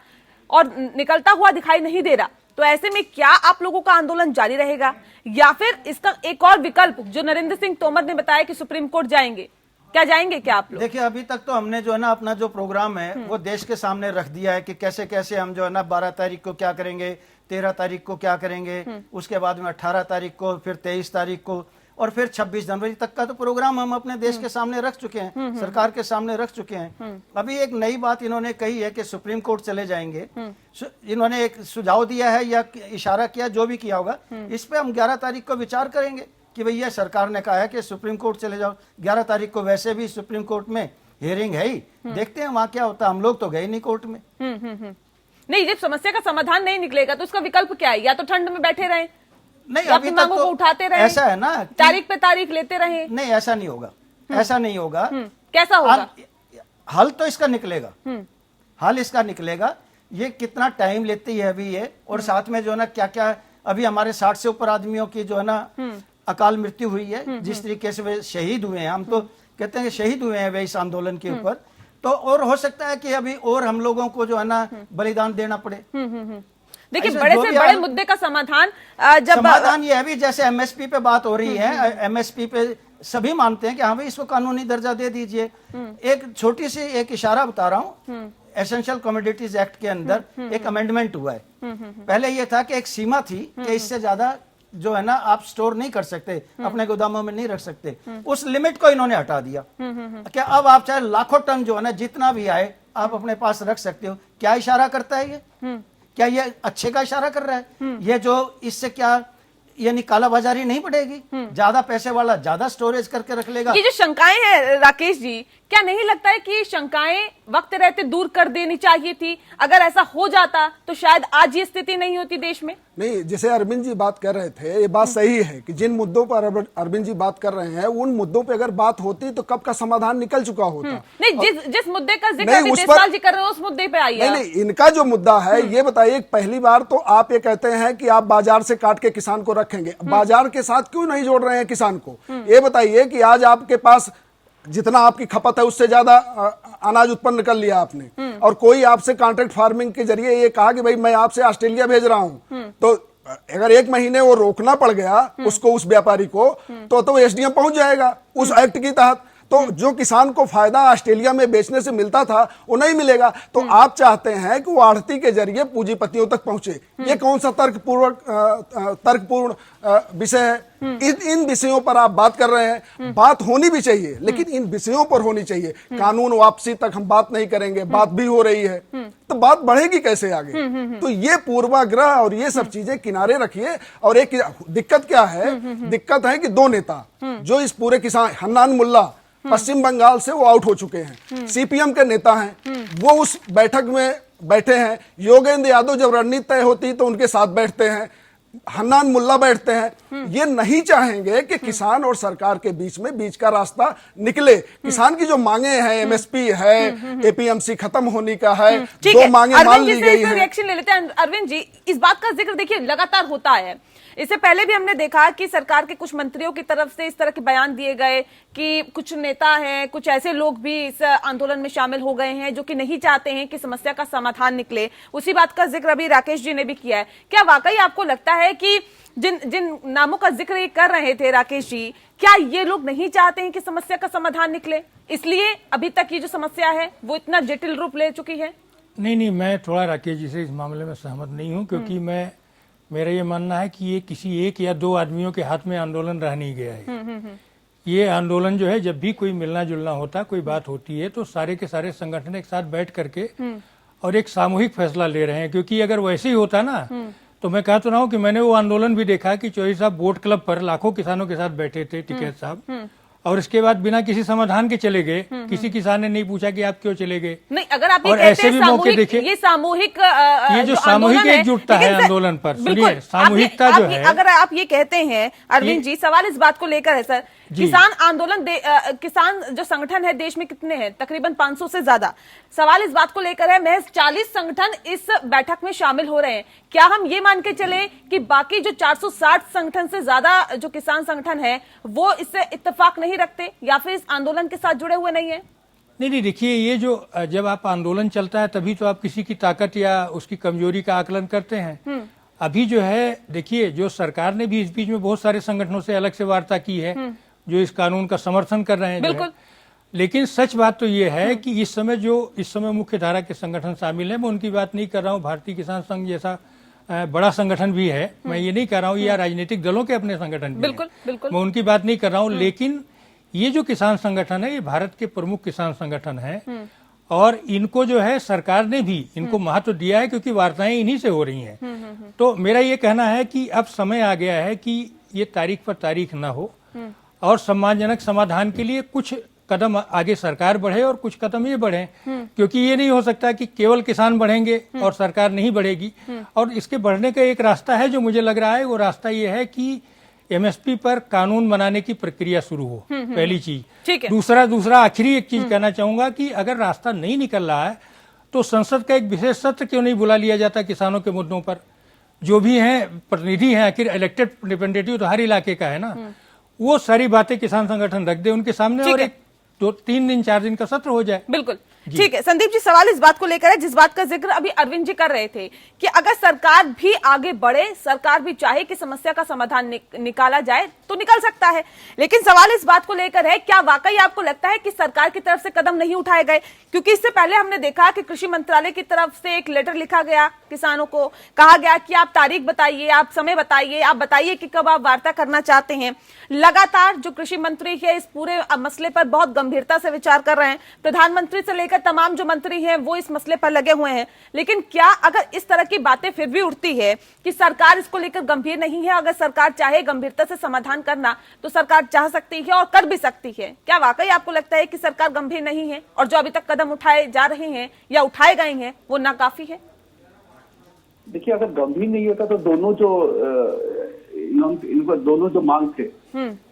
[SPEAKER 1] और निकलता हुआ दिखाई नहीं दे रहा, तो ऐसे में क्या आप लोगों का आंदोलन जारी रहेगा या फिर इसका एक और विकल्प जो नरेंद्र सिंह तोमर ने बताया कि सुप्रीम कोर्ट जाएंगे, क्या जाएंगे क्या आप लोग?
[SPEAKER 10] देखिए, अभी तक तो हमने जो है ना अपना जो प्रोग्राम है वो देश के सामने रख दिया है कि कैसे कैसे हम जो है ना 12 तारीख को क्या करेंगे, 13 तारीख को क्या करेंगे, उसके बाद में 18 तारीख को, फिर 23 तारीख को और फिर 26 जनवरी तक का तो प्रोग्राम हम अपने देश के सामने रख चुके हैं, सरकार के सामने रख चुके हैं। अभी एक नई बात इन्होंने कही है कि सुप्रीम कोर्ट चले जाएंगे। इन्होंने एक सुझाव दिया है या इशारा किया, जो भी किया होगा, इस पे हम 11 तारीख को विचार करेंगे कि भैया सरकार ने कहा है कि सुप्रीम कोर्ट चले जाओ। 11 तारीख को वैसे भी सुप्रीम कोर्ट में हियरिंग है ही, देखते हैं वहां क्या होता है। हम लोग तो गए नहीं कोर्ट में।
[SPEAKER 1] नहीं, जब समस्या का समाधान नहीं निकलेगा तो उसका विकल्प क्या है? या तो ठंड में बैठे रहें,
[SPEAKER 10] नहीं,
[SPEAKER 1] अभी तक तो उठाते रहे,
[SPEAKER 10] ऐसा है ना,
[SPEAKER 1] तारीख पे तारीख लेते रहे।
[SPEAKER 10] नहीं, ऐसा नहीं होगा, ऐसा नहीं होगा।
[SPEAKER 1] कैसा होगा?
[SPEAKER 10] हल तो इसका निकलेगा, हल इसका निकलेगा। ये कितना टाइम लेती है अभी ये, और साथ में जो है ना क्या क्या अभी हमारे 60 से ऊपर आदमियों की जो है ना अकाल मृत्यु हुई है, जिस तरीके से वे शहीद हुए हैं, हम तो कहते हैं कि शहीद हुए हैं वे इस आंदोलन के ऊपर। तो और हो सकता है कि अभी और हम लोगों को जो है ना बलिदान देना पड़े।
[SPEAKER 1] देखिए, बड़े से बड़े मुद्दे का समाधान जब
[SPEAKER 10] समाधान ये अभी जैसे एमएसपी पे बात हो रही है, एमएसपी पे सभी मानते हैं कि हाँ भाई इसको कानूनी दर्जा दे दीजिए। एक छोटी सी एक इशारा बता रहा हूँ, एसेंशियल कमोडिटीज एक्ट के अंदर एक अमेंडमेंट हुआ है। पहले ये था कि एक सीमा थी कि इससे ज्यादा जो है ना आप स्टोर नहीं कर सकते, अपने गोदामों में नहीं रख सकते। उस लिमिट को इन्होंने हटा दिया। क्या अब आप चाहे लाखों टन जो है ना जितना भी आए आप अपने पास रख सकते हो। क्या इशारा करता है ये? क्या ये अच्छे का इशारा कर रहा है? ये जो इससे क्या यानी कालाबाजारी नहीं बढ़ेगी? ज्यादा पैसे वाला ज्यादा स्टोरेज करके रख लेगा।
[SPEAKER 1] ये जो शंकाएं हैं राकेश जी, क्या नहीं लगता है कि शंकाएं वक्त रहते दूर कर देनी चाहिए थी? अगर ऐसा हो जाता तो शायद आज ये स्थिति नहीं होती देश में।
[SPEAKER 6] नहीं, जैसे अरविंद जी बात कर रहे थे, ये बात सही है कि जिन मुद्दों पर अरविंद जी बात कर रहे हैं उन मुद्दों पे अगर बात होती तो कब का समाधान निकल चुका होता।
[SPEAKER 1] नहीं, जिस मुद्दे का जिक्र अभी देसवाल जी कर रहे हो उस मुद्दे पे आइए।
[SPEAKER 6] नहीं, इनका जो मुद्दा है ये बताइए, पहली बार तो आप ये कहते हैं कि आप बाजार से काट के किसान को रखेंगे, बाजार के साथ क्यों नहीं जोड़ रहे हैं किसान को? ये बताइए कि आज आपके पास जितना आपकी खपत है उससे ज्यादा अनाज उत्पन्न कर लिया आपने, और कोई आपसे कॉन्ट्रैक्ट फार्मिंग के जरिए ये कहा कि भाई मैं आपसे ऑस्ट्रेलिया भेज रहा हूं, तो अगर एक महीने वो रोकना पड़ गया उसको, उस व्यापारी को, तो एसडीएम पहुंच जाएगा उस एक्ट के तहत। तो जो किसान को फायदा ऑस्ट्रेलिया में बेचने से मिलता था वो नहीं मिलेगा। तो आप चाहते हैं कि वो आढ़ती के जरिए पूंजीपतियों तक पहुंचे। ये कौन सा तर्कपूर्ण विषय है? इन विषयों पर आप बात कर रहे हैं। बात होनी भी चाहिए, लेकिन इन विषयों पर होनी चाहिए। कानून वापसी तक हम बात नहीं करेंगे, बात भी हो रही है, तो बात बढ़ेगी कैसे आगे? तो ये पूर्वाग्रह और ये सब चीजें किनारे रखिए। और एक दिक्कत क्या है? दिक्कत है कि दो नेता जो इस पूरे किसान, हन्नान मुल्ला पश्चिम बंगाल से वो आउट हो चुके हैं, सीपीएम के नेता हैं, वो उस बैठक में बैठे हैं। योगेंद्र यादव जब रणनीति तय होती तो उनके साथ बैठते हैं, हन्नान मुल्ला बैठते हैं। ये नहीं चाहेंगे कि किसान और सरकार के बीच का रास्ता निकले। किसान की जो मांगे हैं, एमएसपी है, एपीएमसी खत्म होने का है, दो मांगे मान ली गई है।
[SPEAKER 1] रिएक्शन ले लेते हैं अरविंद जी। इस बात का जिक्र देखिए लगातार होता है इससे पहले भी हमने देखा कि सरकार के कुछ मंत्रियों की तरफ से इस तरह के बयान दिए गए कि कुछ नेता हैं, कुछ ऐसे लोग भी इस आंदोलन में शामिल हो गए हैं जो कि नहीं चाहते हैं कि समस्या का समाधान निकले। उसी बात का जिक्र अभी राकेश जी ने भी किया है। क्या वाकई आपको लगता है कि जिन नामों का जिक्र ये कर रहे थे राकेश जी, क्या ये लोग नहीं चाहते हैं कि समस्या का समाधान निकले, इसलिए अभी तक ये जो समस्या है वो इतना जटिल रूप ले चुकी है?
[SPEAKER 7] नहीं, मैं थोड़ा राकेश जी से इस मामले में सहमत नहीं हूं, क्योंकि मेरा ये मानना है कि ये किसी एक या दो आदमियों के हाथ में आंदोलन रह नहीं गया है। ये आंदोलन जो है, जब भी कोई मिलना जुलना होता, कोई बात होती है, तो सारे के सारे संगठन एक साथ बैठ करके और एक सामूहिक फैसला ले रहे हैं। क्योंकि अगर वैसे ही होता ना, तो मैं कह तो रहा हूँ कि मैंने वो आंदोलन भी देखा कि चौधरी साहब बोट क्लब पर लाखों किसानों के साथ बैठे थे, टिकैत साहब, और इसके बाद बिना किसी समाधान के चले गए। किसी किसान ने नहीं पूछा कि आप क्यों चले गए।
[SPEAKER 1] नहीं, अगर आप ये
[SPEAKER 7] और
[SPEAKER 1] कहते
[SPEAKER 7] ऐसे
[SPEAKER 1] हैं
[SPEAKER 7] भी मौके देखे,
[SPEAKER 1] ये सामूहिक
[SPEAKER 7] ये जो सामूहिक एकजुटता है आंदोलन पर, सुनिए, सामूहिकता जो है,
[SPEAKER 1] अगर आप ये कहते हैं अरविंद जी, सवाल इस बात को लेकर है सर, किसान आंदोलन किसान जो संगठन है देश में कितने हैं? तकरीबन 500 से ज्यादा। सवाल इस बात को लेकर है, महज 40 संगठन इस बैठक में शामिल हो रहे हैं। क्या हम ये मान के चले कि बाकी जो 460 संगठन से ज्यादा जो किसान संगठन है वो इससे इत्तेफाक नहीं रखते या फिर इस आंदोलन के साथ जुड़े हुए नहीं है?
[SPEAKER 7] नहीं, देखिए, ये जो जब आप आंदोलन चलता है तभी तो आप किसी की ताकत या उसकी कमजोरी का आकलन करते हैं। अभी जो है, देखिए, जो सरकार ने भी इस बीच में बहुत सारे संगठनों से अलग से वार्ता की है जो इस कानून का समर्थन कर रहे हैं।
[SPEAKER 1] बिल्कुल।
[SPEAKER 7] लेकिन सच बात तो ये है कि इस समय मुख्य धारा के संगठन शामिल हैं। मैं उनकी बात नहीं कर रहा हूँ, भारतीय किसान संघ जैसा बड़ा संगठन भी है, मैं ये नहीं कर रहा हूँ, या राजनीतिक दलों के अपने संगठन भी
[SPEAKER 1] बिल्कुल,
[SPEAKER 7] हैं।
[SPEAKER 1] बिल्कुल।
[SPEAKER 7] मैं उनकी बात नहीं कर रहा हूँ, लेकिन ये जो किसान संगठन है, ये भारत के प्रमुख किसान संगठन है, और इनको जो है सरकार ने भी इनको महत्व दिया है, क्योंकि वार्ताएं इन्हीं से हो रही हैं। तो मेरा ये कहना है कि अब समय आ गया है कि ये तारीख पर तारीख ना हो, और सम्मानजनक समाधान के लिए कुछ कदम आगे सरकार बढ़े और कुछ कदम ये बढ़े, क्योंकि ये नहीं हो सकता कि केवल किसान बढ़ेंगे और सरकार नहीं बढ़ेगी। और इसके बढ़ने का एक रास्ता है जो मुझे लग रहा है, वो रास्ता ये है कि एमएसपी पर कानून बनाने की प्रक्रिया शुरू हो, पहली चीज।
[SPEAKER 1] ठीक है।
[SPEAKER 7] दूसरा आखिरी एक चीज कहना चाहूंगा कि अगर रास्ता नहीं निकल रहा है तो संसद का एक विशेष सत्र क्यों नहीं बुला लिया जाता किसानों के मुद्दों पर? जो भी हैं प्रतिनिधि हैं, आखिर इलेक्टेड रिप्रेजेंटेटिव तो हर इलाके का है ना, वो सारी बातें किसान संगठन रख दे उनके सामने, और एक 2-3 दिन 4 दिन का सत्र हो जाए।
[SPEAKER 1] बिल्कुल ठीक है। संदीप जी, सवाल इस बात को लेकर है जिस बात का जिक्र अभी अरविंद जी कर रहे थे कि अगर सरकार भी आगे बढ़े, सरकार भी चाहे कि समस्या का समाधान निकाला जाए तो निकल सकता है, लेकिन सवाल इस बात को लेकर है, क्या वाकई आपको लगता है कि सरकार की तरफ से कदम नहीं उठाए गए? क्योंकि इससे पहले हमने देखा कि कृषि मंत्रालय की तरफ से एक लेटर लिखा गया, किसानों को कहा गया कि आप तारीख बताइए, आप समय बताइए, आप बताइए कि कब आप वार्ता करना चाहते हैं। लगातार जो कृषि मंत्री है इस पूरे मसले पर बहुत गंभीरता से विचार कर रहे हैं, प्रधानमंत्री से लेकर तमाम जो मंत्री हैं वो इस मसले पर लगे हुए हैं। लेकिन क्या अगर इस तरह की बातें फिर भी उठती है कि सरकार इसको लेकर गंभीर नहीं है, अगर सरकार चाहे गंभीरता से समाधान करना तो सरकार चाह सकती है और कर भी सकती है, क्या वाकई आपको लगता है कि सरकार गंभीर नहीं है और जो अभी तक कदम उठाए जा रहे हैं या उठाए गए हैं वो नाकाफी है?
[SPEAKER 9] देखिए, अगर गंभीर नहीं होता तो दोनों दोनों जो मांग थे,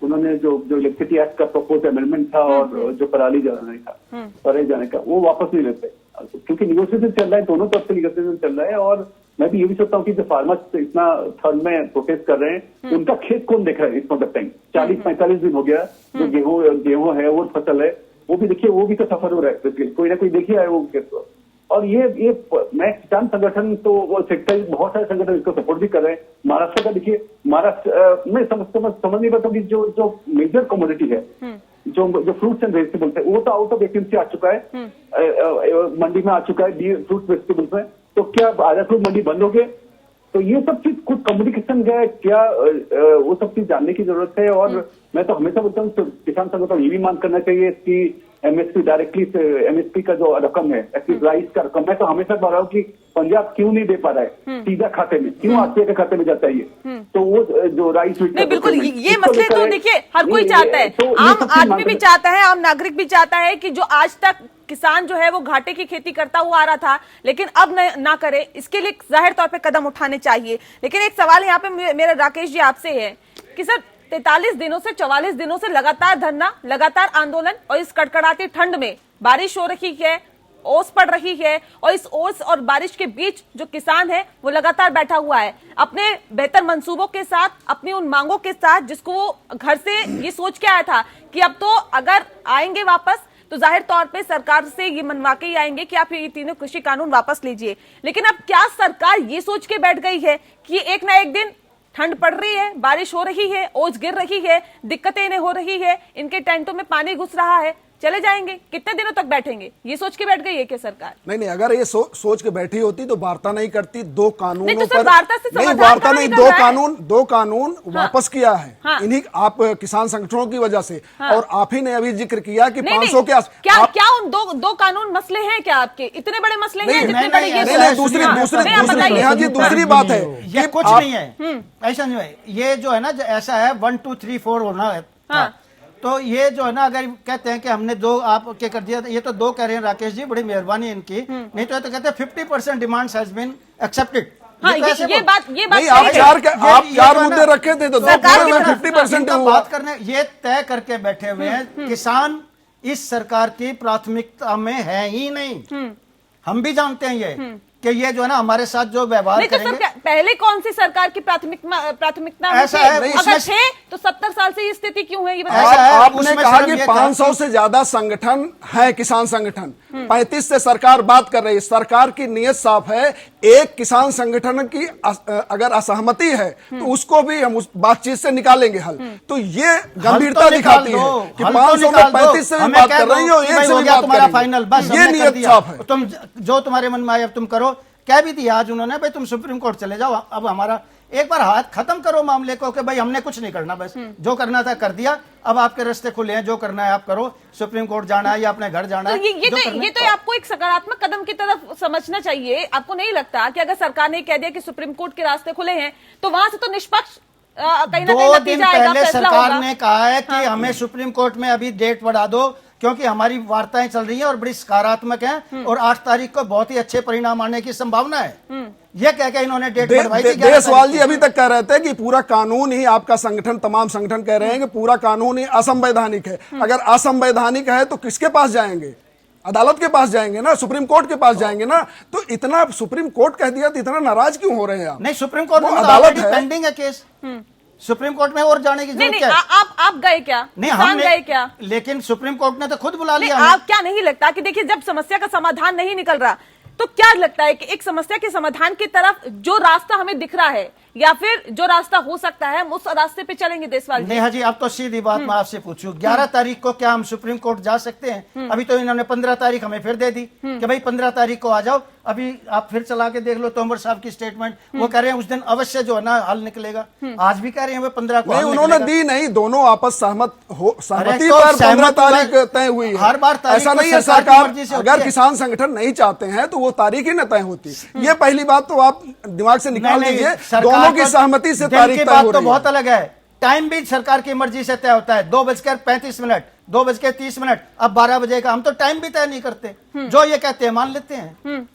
[SPEAKER 9] उन्होंने जो इलेक्ट्रिसिटी एक्ट का प्रपोज अमेंडमेंट था और जो पराली जाने का वो वापस नहीं लेते, क्योंकि निगोशिएशन चल रहा है, दोनों तरफ से निगोशिएशन चल रहा है। और मैं भी ये भी सोचता हूँ कि जो फार्मर्स इतना ठंड में प्रोटेस्ट कर रहे हैं, उनका खेत कौन देख रहा है इस पॉइंट ऑफ टाइम? 40-45 दिन हो गया, जो गेहूं है वो फसल है, वो भी देखिए, वो भी तो सफर हो रहा है, कोई ना कोई देखिए है वो खेत। और ये मैं किसान संगठन तो वो सेक्टर बहुत सारे संगठन इसको सपोर्ट भी कर रहे हैं। महाराष्ट्र का देखिए, महाराष्ट्र में समझ नहीं पाता कि जो मेजर कमोडिटी है, जो फ्रूट्स एंड वेजिटेबल्स है, वो तो आउट ऑफ एफएमसी आ चुका है, मंडी में आ चुका है फ्रूट्स वेजिटेबल्स में। तो क्या आधा फ्रूट मंडी बंद हो गए? तो ये सब चीज कुछ कम्युनिकेशन है क्या, वो सब चीज जानने की जरूरत है। और मैं तो हमेशा बोलता हूँ किसान संगठन ये भी मांग करना चाहिए कि एमएसपी डायरेक्टली एमएसपी का जो रकम है, राइस का रकम, मैं तो हमेशा बोल रहा हूँ कि पंजाब क्यों नहीं दे पा रहा है सीधा खाते में, क्यों आरटीआई के खाते में जाता है ये? तो वो जो राइस
[SPEAKER 1] नहीं, बिल्कुल ये मसले तो देखिए हर कोई चाहता है, आम आदमी भी चाहता है, आम नागरिक भी चाहता है कि जो आज तक किसान जो है वो घाटे की खेती करता हुआ आ रहा था लेकिन अब ना करे, इसके लिए जाहिर तौर पे कदम उठाने चाहिए। लेकिन एक सवाल यहाँ पे मेरा राकेश जी आपसे है कि सर 43 दिनों से 44 दिनों से लगातार धरना, लगातार आंदोलन, और इस कड़कड़ाती ठंड में बारिश हो रही है, ओस पड़ रही है और इस ओस और बारिश के बीच जो किसान है वो लगातार बैठा हुआ है अपने बेहतर मंसूबों के साथ, अपनी उन मांगों के साथ जिसको वो घर से ये सोच के आया था कि अब तो अगर आएंगे वापस तो जाहिर तौर पे सरकार से ये मनवा के ही आएंगे कि आप ये तीनों कृषि कानून वापस लीजिए। लेकिन अब क्या सरकार ये सोच के बैठ गई है कि एक ना एक दिन ठंड पड़ रही है, बारिश हो रही है, ओस गिर रही है, दिक्कतें इन्हें हो रही है, इनके टेंटों में पानी घुस रहा है, चले जाएंगे, कितने दिनों तक बैठेंगे, ये सोच के बैठ गई है क्या सरकार?
[SPEAKER 6] नहीं, अगर ये सोच के बैठी होती तो वार्ता नहीं करती। दो कानूनों
[SPEAKER 1] तो
[SPEAKER 6] पर
[SPEAKER 1] वार्ता से
[SPEAKER 6] नहीं,
[SPEAKER 1] समाधान
[SPEAKER 6] वार्ता
[SPEAKER 1] कहाँ
[SPEAKER 6] नहीं,
[SPEAKER 1] निकल रहा है?
[SPEAKER 6] दो कानून वापस किया है।
[SPEAKER 1] हाँ।
[SPEAKER 6] इन्हीं आप किसान संगठनों की वजह से। और आप ही ने अभी जिक्र किया कि
[SPEAKER 1] नहीं,
[SPEAKER 6] 500 के
[SPEAKER 1] क्या उन दो कानून मसले हैं क्या आपके? इतने बड़े मसले हैं जितने बड़े ये
[SPEAKER 6] दूसरी बात है
[SPEAKER 10] ये कुछ नहीं है, ऐसा नहीं है। ये जो है ना, ऐसा है 1 2 3 4 होना है।
[SPEAKER 1] हाँ।
[SPEAKER 10] तो ये जो है ना, अगर कहते हैं कि हमने दो आप क्या कर दिया, ये तो दो कह रहे हैं राकेश जी, बड़ी मेहरबानी इनकी। नहीं तो कहते हैं 50% डिमांड्स हैज बीन एक्सेप्टेड।
[SPEAKER 1] हाँ, ये बात
[SPEAKER 6] नहीं, आप चार मुद्दे रखे थे तो 50%
[SPEAKER 10] बात करने ये तय करके बैठे हुए हैं। किसान इस सरकार की प्राथमिकता में है ही नहीं। हम भी जानते हैं ये कि ये जो है ना हमारे साथ जो व्यवहार करेंगे।
[SPEAKER 1] तो पहले कौन सी सरकार की प्राथमिकता
[SPEAKER 10] ऐसा है,
[SPEAKER 1] अगर थे तो 70 साल से ये स्थिति क्यों है ये
[SPEAKER 6] आपने कहा कि 500 से ज्यादा संगठन है, किसान संगठन 35 से सरकार बात कर रही है। सरकार की नीयत साफ है, एक किसान संगठन की अगर असहमति है तो उसको भी हम उस बातचीत से निकालेंगे हल। तो ये गंभीरता दिखाती है कि 500 में 35 से भी बात कर रही हो, एक से भी बात
[SPEAKER 10] तुम्हारा फाइनल, बस
[SPEAKER 6] ये नीयत साफ है।
[SPEAKER 10] तुम जो तुम्हारे मन में आए तुम करो। कह भी दिया आज उन्होंने, भाई तुम सुप्रीम कोर्ट चले जाओ, अब हमारा एक बार हाथ खत्म करो मामले को कि भाई हमने कुछ नहीं करना, बस जो करना था कर दिया, अब आपके रास्ते खुले हैं, जो करना है आप करो। सुप्रीम कोर्ट जाना है या अपने घर जाना है,
[SPEAKER 1] ये तो आपको एक सकारात्मक कदम की तरफ समझना चाहिए। आपको नहीं लगता कि अगर सरकार ने कह दिया कि सुप्रीम कोर्ट के रास्ते खुले हैं तो वहां से तो निष्पक्ष कहीं ना कहीं
[SPEAKER 10] 2 दिन
[SPEAKER 1] नतीजा आएगा,
[SPEAKER 10] पहले
[SPEAKER 1] फैसला
[SPEAKER 10] सरकार
[SPEAKER 1] होगा।
[SPEAKER 10] ने कहा है कि हमें सुप्रीम कोर्ट में अभी डेट बढ़ा दो, क्योंकि हमारी वार्ताएं चल रही हैं और बड़ी सकारात्मक हैं और 8 तारीख को बहुत ही अच्छे परिणाम आने की संभावना है। ये कह के इन्होंने डेट बढ़वाई थी।
[SPEAKER 6] देशवाल जी अभी तक कह रहे थे कि पूरा कानून ही आपका संगठन, तमाम संगठन कह रहे हैं कि पूरा कानून ही असंवैधानिक है। अगर असंवैधानिक है तो किसके पास जाएंगे? अदालत के पास जाएंगे ना, सुप्रीम कोर्ट के पास जाएंगे ना। तो इतना सुप्रीम कोर्ट कह दिया तो इतना नाराज क्यों हो रहे हैं आप?
[SPEAKER 10] नहीं, सुप्रीम कोर्ट में
[SPEAKER 6] अदालत है,
[SPEAKER 10] पेंडिंग है केस। सुप्रीम कोर्ट में और जाने की जरूरत क्या?
[SPEAKER 1] आप गए क्या?
[SPEAKER 10] नहीं,
[SPEAKER 1] हम गए क्या?
[SPEAKER 10] लेकिन सुप्रीम कोर्ट ने तो खुद बुला लिया।
[SPEAKER 1] आप क्या नहीं लगता कि देखिए जब समस्या का समाधान नहीं निकल रहा तो क्या लगता है कि एक समस्या के समाधान की तरफ जो रास्ता हमें दिख रहा है या फिर जो रास्ता हो सकता है हम उस रास्ते पे चलेंगे देशवाल जी?
[SPEAKER 10] नेहा जी, अब तो सीधी बात मैं आपसे पूछूं, 11 तारीख को क्या हम सुप्रीम कोर्ट जा सकते हैं? अभी तो इन्होंने 15 तारीख हमें फिर दे दी कि भाई 15 तारीख को आ जाओ। अभी आप फिर चला के देख लो तोमर साहब की स्टेटमेंट, वो कह रहे हैं उस दिन अवश्य जो है ना हल निकलेगा। आज भी कह रहे हैं वो 15 को
[SPEAKER 6] नहीं, उन्होंने दी नहीं, दोनों आपस सहमति
[SPEAKER 10] तो
[SPEAKER 6] पर 15 तारीख तय हुई है।
[SPEAKER 10] हर बार तारीख
[SPEAKER 6] ऐसा
[SPEAKER 10] तो
[SPEAKER 6] नहीं है,
[SPEAKER 10] सरकार की
[SPEAKER 6] सरकार
[SPEAKER 10] मर्जी से
[SPEAKER 6] अगर
[SPEAKER 10] होती है।
[SPEAKER 6] किसान संगठन नहीं चाहते हैं तो वो तारीख ही न तय होती। ये पहली बात तो आप दिमाग से निकाल लीजिए। दोनों की सहमति से तारीख तय हो
[SPEAKER 10] बात तो
[SPEAKER 6] रही है।
[SPEAKER 10] बहुत अलग है। टाइम भी सरकार की मर्जी से तय होता है, 2:35, 2:30, अब 12 बजे का। हम तो टाइम भी तय नहीं करते, जो ये कहते हैं मान लेते हैं।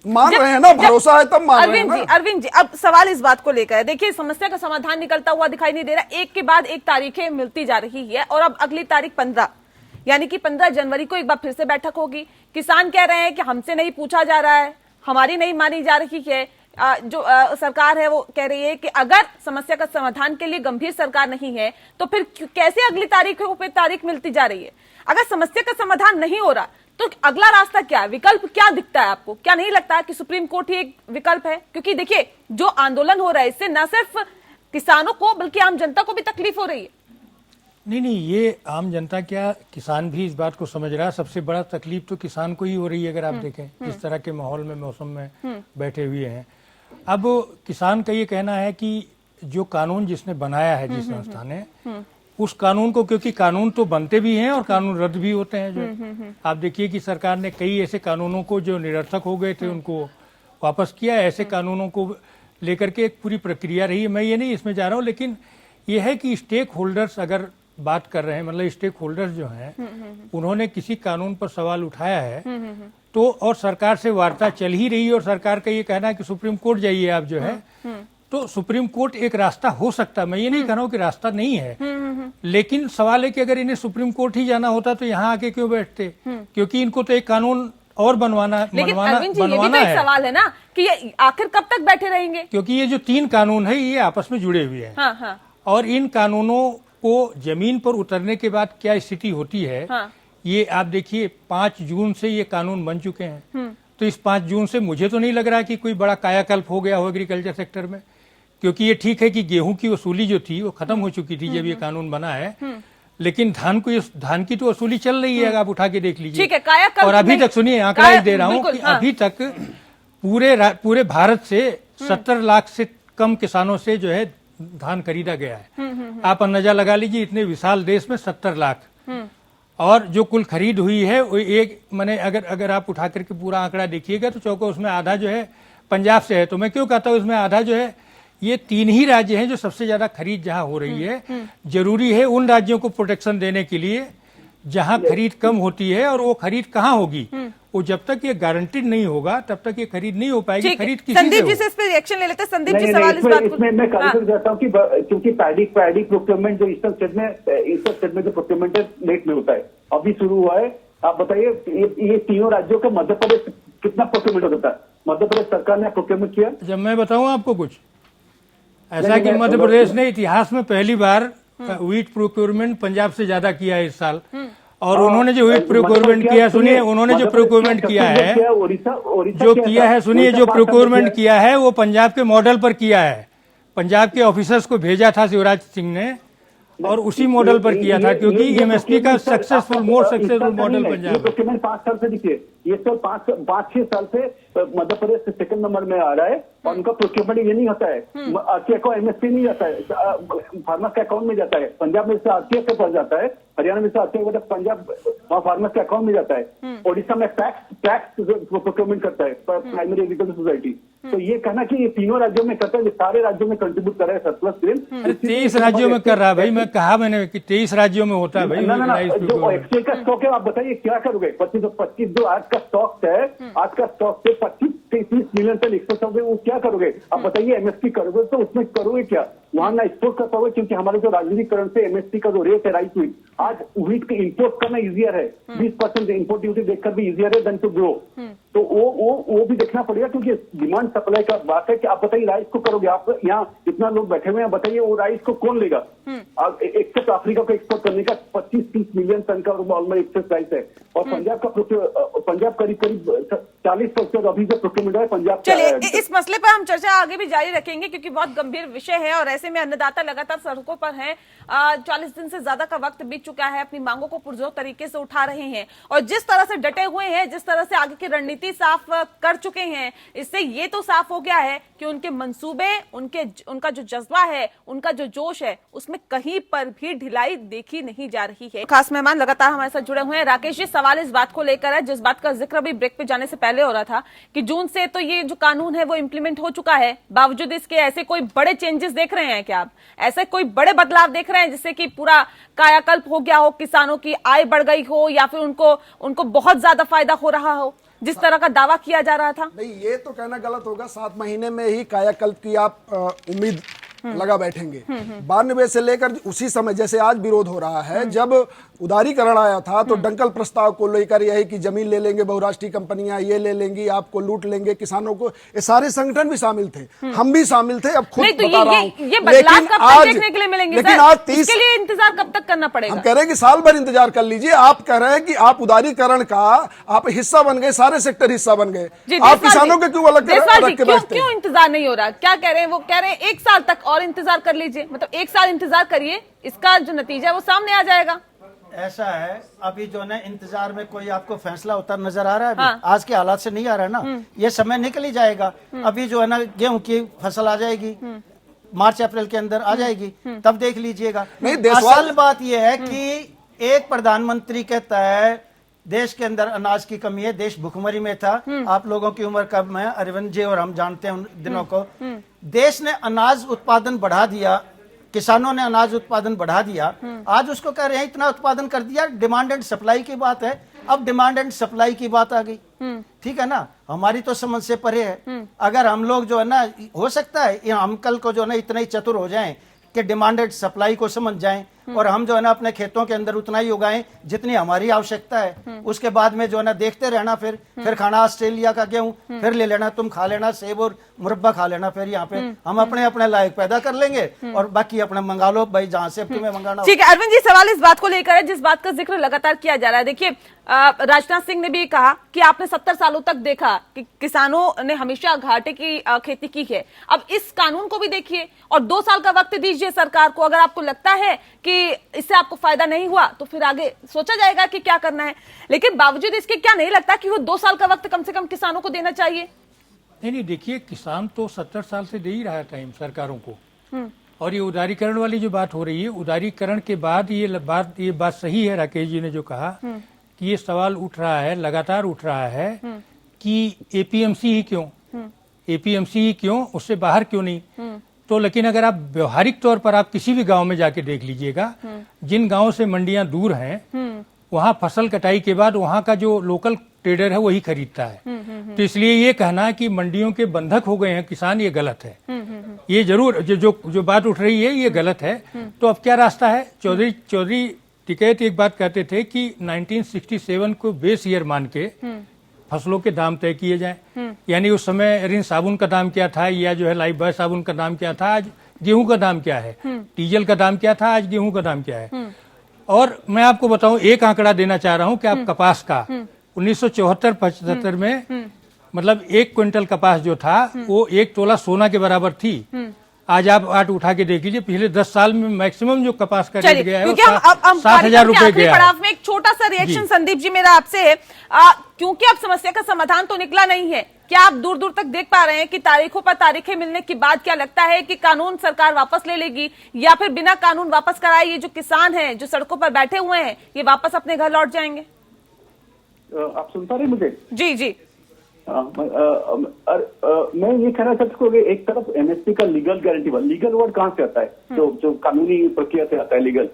[SPEAKER 6] मान रहे हैं ना, भरोसा है तब मान रहे हैं ना।
[SPEAKER 1] अरविंद जी, अब सवाल इस बात को लेकर है, देखिए समस्या का समाधान निकलता हुआ दिखाई नहीं दे रहा, एक के बाद एक तारीखें मिलती जा रही है और अब अगली तारीख 15 यानी कि 15 जनवरी को एक बार फिर से बैठक होगी। किसान कह रहे हैं कि हमसे नहीं पूछा जा रहा है, हमारी नहीं मानी जा रही है। जो सरकार है वो कह रही है कि अगर समस्या का समाधान के लिए गंभीर सरकार नहीं है तो फिर कैसे अगली तारीखों पे तारीख मिलती जा रही है? अगर समस्या का समाधान नहीं हो रहा तो अगला रास्ता क्या है, विकल्प क्या दिखता है आपको? क्या नहीं लगता कि सुप्रीम कोर्ट ही एक विकल्प है? क्योंकि देखिए जो आंदोलन हो रहा है इससे न सिर्फ किसानों को बल्कि आम जनता को भी तकलीफ हो रही है।
[SPEAKER 7] नहीं, ये आम जनता क्या, किसान भी इस बात को समझ रहा है। सबसे बड़ा तकलीफ तो किसान को ही हो रही है अगर आप देखें जिस तरह के माहौल में, मौसम में बैठे हुए हैं। अब किसान का ये कहना है कि जो कानून जिसने बनाया है, जिस संस्था ने, उस कानून को, क्योंकि कानून तो बनते भी हैं और कानून रद्द भी होते हैं। जो आप देखिए कि सरकार ने कई ऐसे कानूनों को जो निरर्थक हो गए थे उनको वापस किया। ऐसे कानूनों को लेकर के एक पूरी प्रक्रिया रही है। मैं ये नहीं इसमें जा रहा हूँ, लेकिन ये है कि स्टेक होल्डर्स अगर बात कर रहे हैं, मतलब स्टेक होल्डर्स जो हैं उन्होंने किसी कानून पर सवाल उठाया है तो, और सरकार से वार्ता चल ही रही है और सरकार का ये कहना है कि सुप्रीम कोर्ट जाइए आप जो है, तो सुप्रीम कोर्ट एक रास्ता हो सकता है। मैं ये नहीं कह रहा हूं कि रास्ता नहीं है, लेकिन सवाल है कि अगर इन्हें सुप्रीम कोर्ट ही जाना होता तो यहाँ आके क्यों बैठते? क्योंकि इनको तो एक कानून और बनवाना
[SPEAKER 1] लेकिन अरविंद जी, ये भी तो
[SPEAKER 7] बनवाना
[SPEAKER 1] एक
[SPEAKER 7] है,
[SPEAKER 1] सवाल है ना कि ये आखिर कब तक बैठे रहेंगे?
[SPEAKER 7] क्योंकि ये जो 3 कानून है ये आपस में जुड़े हुए हैं।
[SPEAKER 1] हाँ हाँ
[SPEAKER 7] और इन कानूनों को जमीन पर उतरने के बाद क्या स्थिति होती है,
[SPEAKER 1] हाँ।
[SPEAKER 7] ये आप देखिए 5 जून से ये कानून बन चुके हैं। तो इस 5 जून से मुझे तो नहीं लग रहा कि कोई बड़ा कायाकल्प हो गया हो एग्रीकल्चर सेक्टर में, क्योंकि ये ठीक है कि गेहूं की वसूली जो थी वो खत्म हो चुकी थी जब ये कानून बना है, लेकिन धान की तो वसूली चल रही है, आप उठा के देख लीजिए।
[SPEAKER 1] ठीक है, कायाकल्प
[SPEAKER 7] और अभी
[SPEAKER 1] नहीं-
[SPEAKER 7] तक सुनिए, आंकड़ा एक दे रहा हूँ
[SPEAKER 1] बिल्कुल,
[SPEAKER 7] कि
[SPEAKER 1] हाँ।
[SPEAKER 7] अभी तक पूरे भारत से 70 लाख से कम किसानों से जो है धान खरीदा गया है। आप अंदाजा लगा लीजिए, इतने विशाल देश में 70 लाख, और जो कुल खरीद हुई है वो एक माने अगर आप उठा करके पूरा आंकड़ा देखिएगा तो चौको उसमें आधा जो है पंजाब से है। तो मैं क्यों कहता हूँ इसमें आधा जो है, ये 3 ही राज्य हैं जो सबसे ज्यादा खरीद जहां हो रही है। जरूरी है उन राज्यों को प्रोटेक्शन देने के लिए जहां खरीद कम होती है, और वो खरीद कहाँ होगी, वो जब तक ये गारंटीड नहीं होगा तब तक ये खरीद नहीं हो पाएगी।
[SPEAKER 1] ठीक है,
[SPEAKER 7] खरीद किसी से
[SPEAKER 1] संदीप जी
[SPEAKER 7] हो।
[SPEAKER 1] से इस पे रिएक्शन ले लेते हैं। संदीप जी
[SPEAKER 9] नहीं,
[SPEAKER 1] सवाल इस बात को
[SPEAKER 9] इसमें मैं क्लैरिफाई करता हूँ कि क्योंकि पैडी प्रोक्योरमेंट जो ईस्टर्न स्टेट में जो प्रोक्योरमेंट है लेट में होता है, अभी शुरू हुआ है। आप बताइए ये तीनों राज्यों का मध्य प्रदेश कितना प्रोक्योरमेंट होता है? मध्य प्रदेश सरकार ने प्रोक्योरमेंट किया?
[SPEAKER 7] जब मैं बताऊं आपको कुछ ऐसा
[SPEAKER 9] नहीं,
[SPEAKER 7] कि
[SPEAKER 9] मैं-
[SPEAKER 7] मध्य प्रदेश ने इतिहास में पहली बार व्हीट प्रोक्योरमेंट पंजाब से ज्यादा किया है इस साल। और उन्होंने जो व्हीट प्रोक्योरमेंट किया, सुनिए, उन्होंने जो प्रोक्योरमेंट किया है, जो किया है, सुनिए, जो प्रोक्योरमेंट किया है वो पंजाब के मॉडल पर किया है। पंजाब के ऑफिसर्स को भेजा था शिवराज सिंह ने, और उसी मॉडल पर किया था, क्योंकि एमएसपी का मोर सक्सेसफुल मॉडल पंजाब है।
[SPEAKER 9] प्रोक्योरमेंट 5 साल से दिखे, ये तो 5-6 साल से मध्य प्रदेश से सेकंड नंबर में आ रहा है, और उनका प्रोक्योरमेंट ये नहीं होता है, आरटीआई को एमएसपी नहीं जाता है, फार्मर के अकाउंट में जाता है। पंजाब में से आरटीआई के पास जाता है, हरियाणा में से आरटीआई को पंजाब वहाँ फार्मर के अकाउंट में जाता है। ओडिशा में टैक्स प्रोक्योरमेंट करता है प्राइमरी एग्रीकल्चर सोसाइटी। तो ये कहना कि ये तीनों राज्यों में करता है, सारे राज्यों में कंट्रीब्यूट कर रहा है सरप्लस ग्रेन।
[SPEAKER 7] अरे 23 राज्यों में कर रहा है भाई, मैं कहा मैंने कि 23 राज्यों में होता है भाई।
[SPEAKER 9] ना
[SPEAKER 7] राइस
[SPEAKER 9] जो
[SPEAKER 7] procurement।
[SPEAKER 9] एक्सचेंज का स्टॉक है, आप बताइए क्या करोगे? 25 जो आज का स्टॉक है, आज का स्टॉक से 25-30 मिलियन टन एक्सपोर्ट होंगे, वो क्या करोगे? आप बताइए, एमएसपी करोगे तो उसमें करोगे क्या? वहां ना एक्सपोर्ट कर पाओगे, क्योंकि हमारे जो राजनीतिकरण से एमएसपी का जो रेट है राइस व्हीट, आज व्हीट के इंपोर्ट करना इजियर है। 20% इंपोर्ट ड्यूटी देखकर भी इजियर है देन टू ग्रो। तो वो भी देखना पड़ेगा, क्योंकि डिमांड सप्लाई का बात है कि आप बताइए राइस को करोगे, आप यहाँ इतना लोग बैठे हुए हैं, बताइए वो राइस को कौन लेगा? एक्सेप्ट अफ्रीका को एक्सपोर्ट करने का 25-30 मिलियन टन का ऑलमोस्ट एक्सेस प्राइस है, और पंजाब करीब 40% अभी जो प्रोक्योरमेंट है पंजाब।
[SPEAKER 1] चलिए, इस मसले पर हम चर्चा आगे भी जारी रखेंगे, क्योंकि बहुत गंभीर विषय है, और ऐसे में अन्नदाता लगातार सड़कों पर हैं। 40 दिन से ज्यादा का वक्त बीत चुका है, अपनी मांगों को पुरजोर तरीके से उठा रहे हैं, और जिस तरह से डटे हुए हैं, जिस तरह से आगे की रणनीति साफ कर चुके हैं, इससे ये तो साफ हो गया है कि उनके मंसूबे, उनका जो जज्बा है, उनका जो जोश है, उसमें कहीं पर भी ढिलाई देखी नहीं जा रही है। खास मेहमान लगातार हमारे साथ जुड़े हुए हैं। राकेश जी, सवाल इस बात को लेकर है, जिस बात का जिक्र अभी ब्रेक पे जाने से पहले हो रहा था, कि जून से तो ये जो कानून है वो इम्प्लीमेंट हो चुका है, बावजूद इसके ऐसे कोई बड़े चेंजेस देख रहे हैं क्या आप? ऐसे कोई बड़े बदलाव देख रहे हैं जिससे कि पूरा कायाकल्प हो गया हो, किसानों की आय बढ़ गई हो, या फिर उनको बहुत ज्यादा फायदा हो रहा हो, जिस तरह का दावा किया जा रहा था?
[SPEAKER 6] नहीं, ये तो कहना गलत होगा। 7 महीने में ही कायाकल्प की आप उम्मीद लगा बैठेंगे। 92 से लेकर उसी समय, जैसे आज विरोध हो रहा है, जब उदारीकरण आया था तो डंकल प्रस्ताव को लेकर यही कि जमीन ले लेंगे बहुराष्ट्रीय कंपनियां, ये ले लेंगी, आपको लूट लेंगे, किसानों को, ये सारे संगठन भी शामिल थे, हम भी शामिल थे। अब खुद
[SPEAKER 1] तो
[SPEAKER 6] बता रहा हूं,
[SPEAKER 1] ये बदलाव कब तक देखने के लिए मिलेंगे?
[SPEAKER 6] लेकिन आज 30
[SPEAKER 1] इसके लिए इंतजार कब तक करना पड़ेगा?
[SPEAKER 6] हम कह रहे हैं कि साल भर इंतजार कर लीजिए। आप कह रहे हैं कि आप उदारीकरण का आप हिस्सा बन गए, सारे सेक्टर हिस्सा बन गए, आप किसानों के क्यों अलग रख के बैठते हैं?
[SPEAKER 1] क्यों इंतजार नहीं हो रहा? क्या कह रहे हैं? वो कह रहे हैं 1 साल तक और इंतजार कर लीजिए, मतलब 1 साल इंतजार करिए, इसका जो नतीजा है वो सामने आ जाएगा।
[SPEAKER 10] ऐसा है, अभी जो है इंतजार में कोई आपको फैसला होता नजर आ रहा है?
[SPEAKER 1] हाँ।
[SPEAKER 10] आज के हालात से नहीं आ रहा है ना, ये समय निकल ही जाएगा। अभी जो है ना गेहूं की फसल आ जाएगी, मार्च अप्रैल के अंदर आ जाएगी, तब देख लीजिएगा। असल बात यह है कि एक प्रधानमंत्री कहता है देश के अंदर अनाज की कमी है, देश भुखमरी में था। आप लोगों की उम्र कम है, अरविंद जी और हम जानते हैं उन दिनों को। देश ने अनाज उत्पादन बढ़ा दिया, किसानों ने अनाज उत्पादन बढ़ा दिया। आज उसको कह रहे हैं इतना उत्पादन कर दिया, डिमांड एंड सप्लाई की बात है। अब डिमांड एंड सप्लाई की बात आ गई, ठीक है ना, हमारी तो समझ से परे है। अगर हम लोग जो है ना, हो सकता है हम कल को जो है ना इतने ही चतुर हो जाएं कि डिमांड एंड सप्लाई को समझ जाएं, और हम जो है ना अपने खेतों के अंदर उतना ही उगाएं जितनी हमारी आवश्यकता है। उसके बाद में जो है ना देखते रहना, फिर खाना ऑस्ट्रेलिया का गेहूं, फिर ले लेना, तुम खा लेना सेब और मुरब्बा खा लेना, फिर यहाँ पे हम अपने अपने लायक पैदा कर लेंगे और बाकी अपना मंगा लो भाई जहां से तुम्हें मंगाना।
[SPEAKER 1] ठीक है अरविंद जी, सवाल इस बात को लेकर है जिस बात का जिक्र लगातार किया जा रहा है। देखिए राजनाथ सिंह ने भी कहा कि आपने 70 सालों तक देखा कि किसानों ने हमेशा घाटे की खेती की है। अब इस कानून को भी देखिए और 2 साल का वक्त दीजिए सरकार को। अगर आपको लगता है कि इससे आपको फायदा नहीं हुआ तो फिर आगे सोचा जाएगा कि क्या करना है। लेकिन बावजूद इसके क्या नहीं लगता कि वो 2 साल का वक्त कम से कम किसानों को देना चाहिए?
[SPEAKER 7] नहीं, देखिए किसान तो 70 साल से दे ही रहा है टाइम सरकारों को। और ये उदारीकरण वाली जो बात हो रही है, उदारीकरण के बाद ये बात सही है राकेश जी ने जो कहा कि ये सवाल उठ रहा है, लगातार उठ रहा है कि एपीएमसी ही क्यों, एपीएमसी ही क्यों, उससे बाहर क्यों नहीं। तो लेकिन अगर आप व्यवहारिक तौर पर आप किसी भी गांव में जाके देख लीजिएगा, जिन गांवों से मंडियां दूर हैं वहां फसल कटाई के बाद वहां का जो लोकल ट्रेडर है वही खरीदता है। तो इसलिए ये कहना कि मंडियों के बंधक हो गए हैं किसान, ये गलत है। ये जरूर जो बात उठ रही है ये गलत है। तो अब क्या रास्ता है? चौधरी टिकैत एक बात कहते थे कि 1967 को बेस ईयर मान के फसलों के दाम तय किए जाएं। यानी उस समय रिन साबुन का दाम क्या था या जो है लाइफ बॉय साबुन का दाम क्या था, आज गेहूं का दाम क्या है, डीजल का दाम क्या था, आज गेहूं का दाम क्या है। और मैं आपको बताऊं, एक आंकड़ा देना चाह रहा हूं कि आप कपास का 1974-75 में मतलब 1 क्विंटल कपास जो था वो 1 तोला सोना के बराबर थी। आज आप उठा के देख लीजिए, पिछले 10 साल में मैक्सिमम जो कपास का रेट गया है वो 7,000 रुपए गया है।
[SPEAKER 1] में एक छोटा सा रिएक्शन संदीप जी मेरा आपसे है, क्योंकि अब समस्या का समाधान तो निकला नहीं है, क्या आप दूर दूर तक देख पा रहे हैं कि तारीखों पर तारीखें मिलने के बाद क्या लगता है कि कानून सरकार वापस ले लेगी या फिर बिना कानून वापस कराए ये जो किसान हैं जो सड़कों पर बैठे हुए हैं ये वापस अपने घर लौट जाएंगे?
[SPEAKER 9] आप सुन पा रहे मुझे?
[SPEAKER 1] जी जी।
[SPEAKER 9] मैं ये कहना चाहता हूँ कि एक तरफ एमएसपी का लीगल गारंटी, लीगल वर्ड कहाँ से आता है? जो कानूनी प्रक्रिया से आता है लीगल।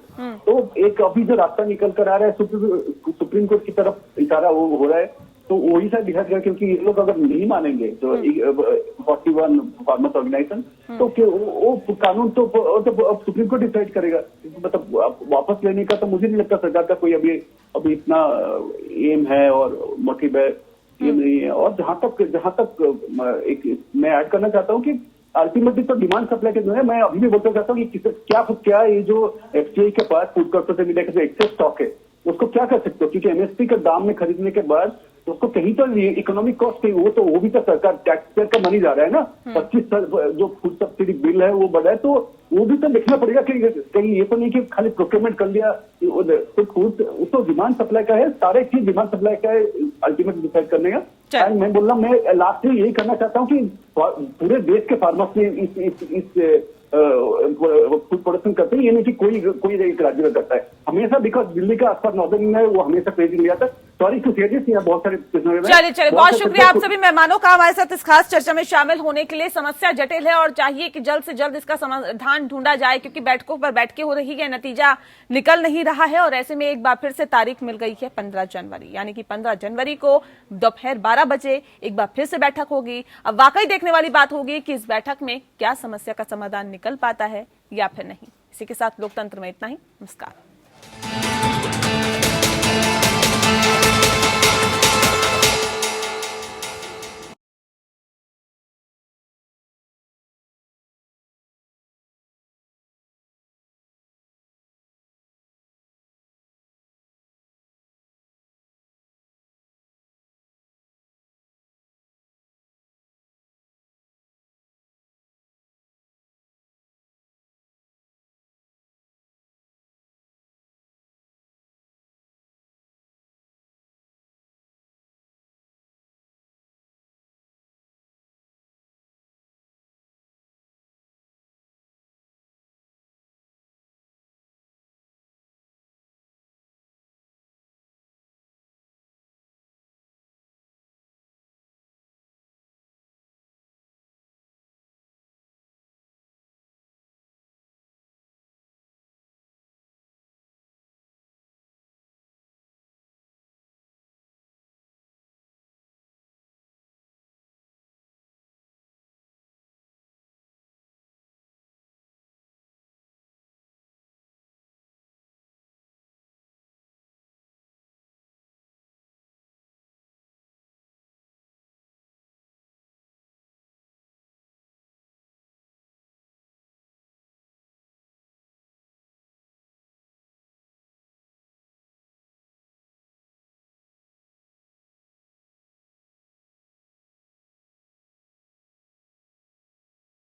[SPEAKER 9] तो एक अभी जो रास्ता निकल कर आ रहा है सुप्रीम कोर्ट की तरफ इशारा हो रहा है, तो वही सा दिखा गया, क्योंकि ये लोग अगर नहीं मानेंगे जो 41 फार्मर्स ऑर्गेनाइजेशन, तो वो कानून तो सुप्रीम कोर्ट डिसाइड करेगा। मतलब वापस लेने का तो मुझे नहीं लगता सरकार का कोई अभी इतना एम है और मोटिव है, ये नहीं है। और जहां तक एक मैं ऐड करना चाहता हूँ कि अल्टीमेटली तो डिमांड सप्लाई के जो है, मैं अभी भी बोलना चाहता हूँ कि क्या ये जो एफसीआई के पास फूड कॉर्पोरेशन ऑफ इंडिया का जो एक्सेस स्टॉक है उसको क्या कर सकते हो, क्योंकि एमएसपी के दाम में खरीदने के बाद उसको कहीं तो इकोनॉमिक कॉस्ट वो भी तो सरकार टैक्सपेयर का मनी जा रहा है ना। 25 जो फूड सब्सिडी बिल है वो बढ़ा है, तो वो भी तो देखना पड़ेगा कि कहीं ये तो नहीं कि खाली प्रोक्योरमेंट कर लिया। तो फूड तो डिमांड सप्लाई का है, सारे चीज डिमांड सप्लाई का है अल्टीमेट डिसाइड करने का। मैं बोल रहा हूँ, मैं लास्ट में यही करना चाहता हूँ कि पूरे देश के फार्मर्स ने इस फूड प्रोडक्शन करते हैं, ये नहीं कि कोई एक राज्य में करता है हमेशा, बिकॉज दिल्ली का आसपास नॉर्दर्न में वो हमेशा क्रेजी लिया था। सॉरी टू से दिस, बहुत सारे
[SPEAKER 1] चलिए बहुत शुक्रिया आप सभी मेहमानों का हमारे साथ इस खास चर्चा में शामिल होने के लिए। समस्या जटिल है और चाहिए कि जल्द से जल्द इसका समाधान ढूंढा जाए, क्योंकि बैठकों पर बैठकें हो रही है, नतीजा निकल नहीं रहा है। और ऐसे में एक बार फिर से तारीख मिल गई है 15 जनवरी, यानी कि 15 जनवरी को दोपहर 12 बजे एक बार फिर से बैठक होगी। अब वाकई देखने वाली बात होगी कि इस बैठक में क्या समस्या का समाधान निकल पाता है या फिर नहीं। इसी के साथ लोकतंत्र में इतना ही। नमस्कार।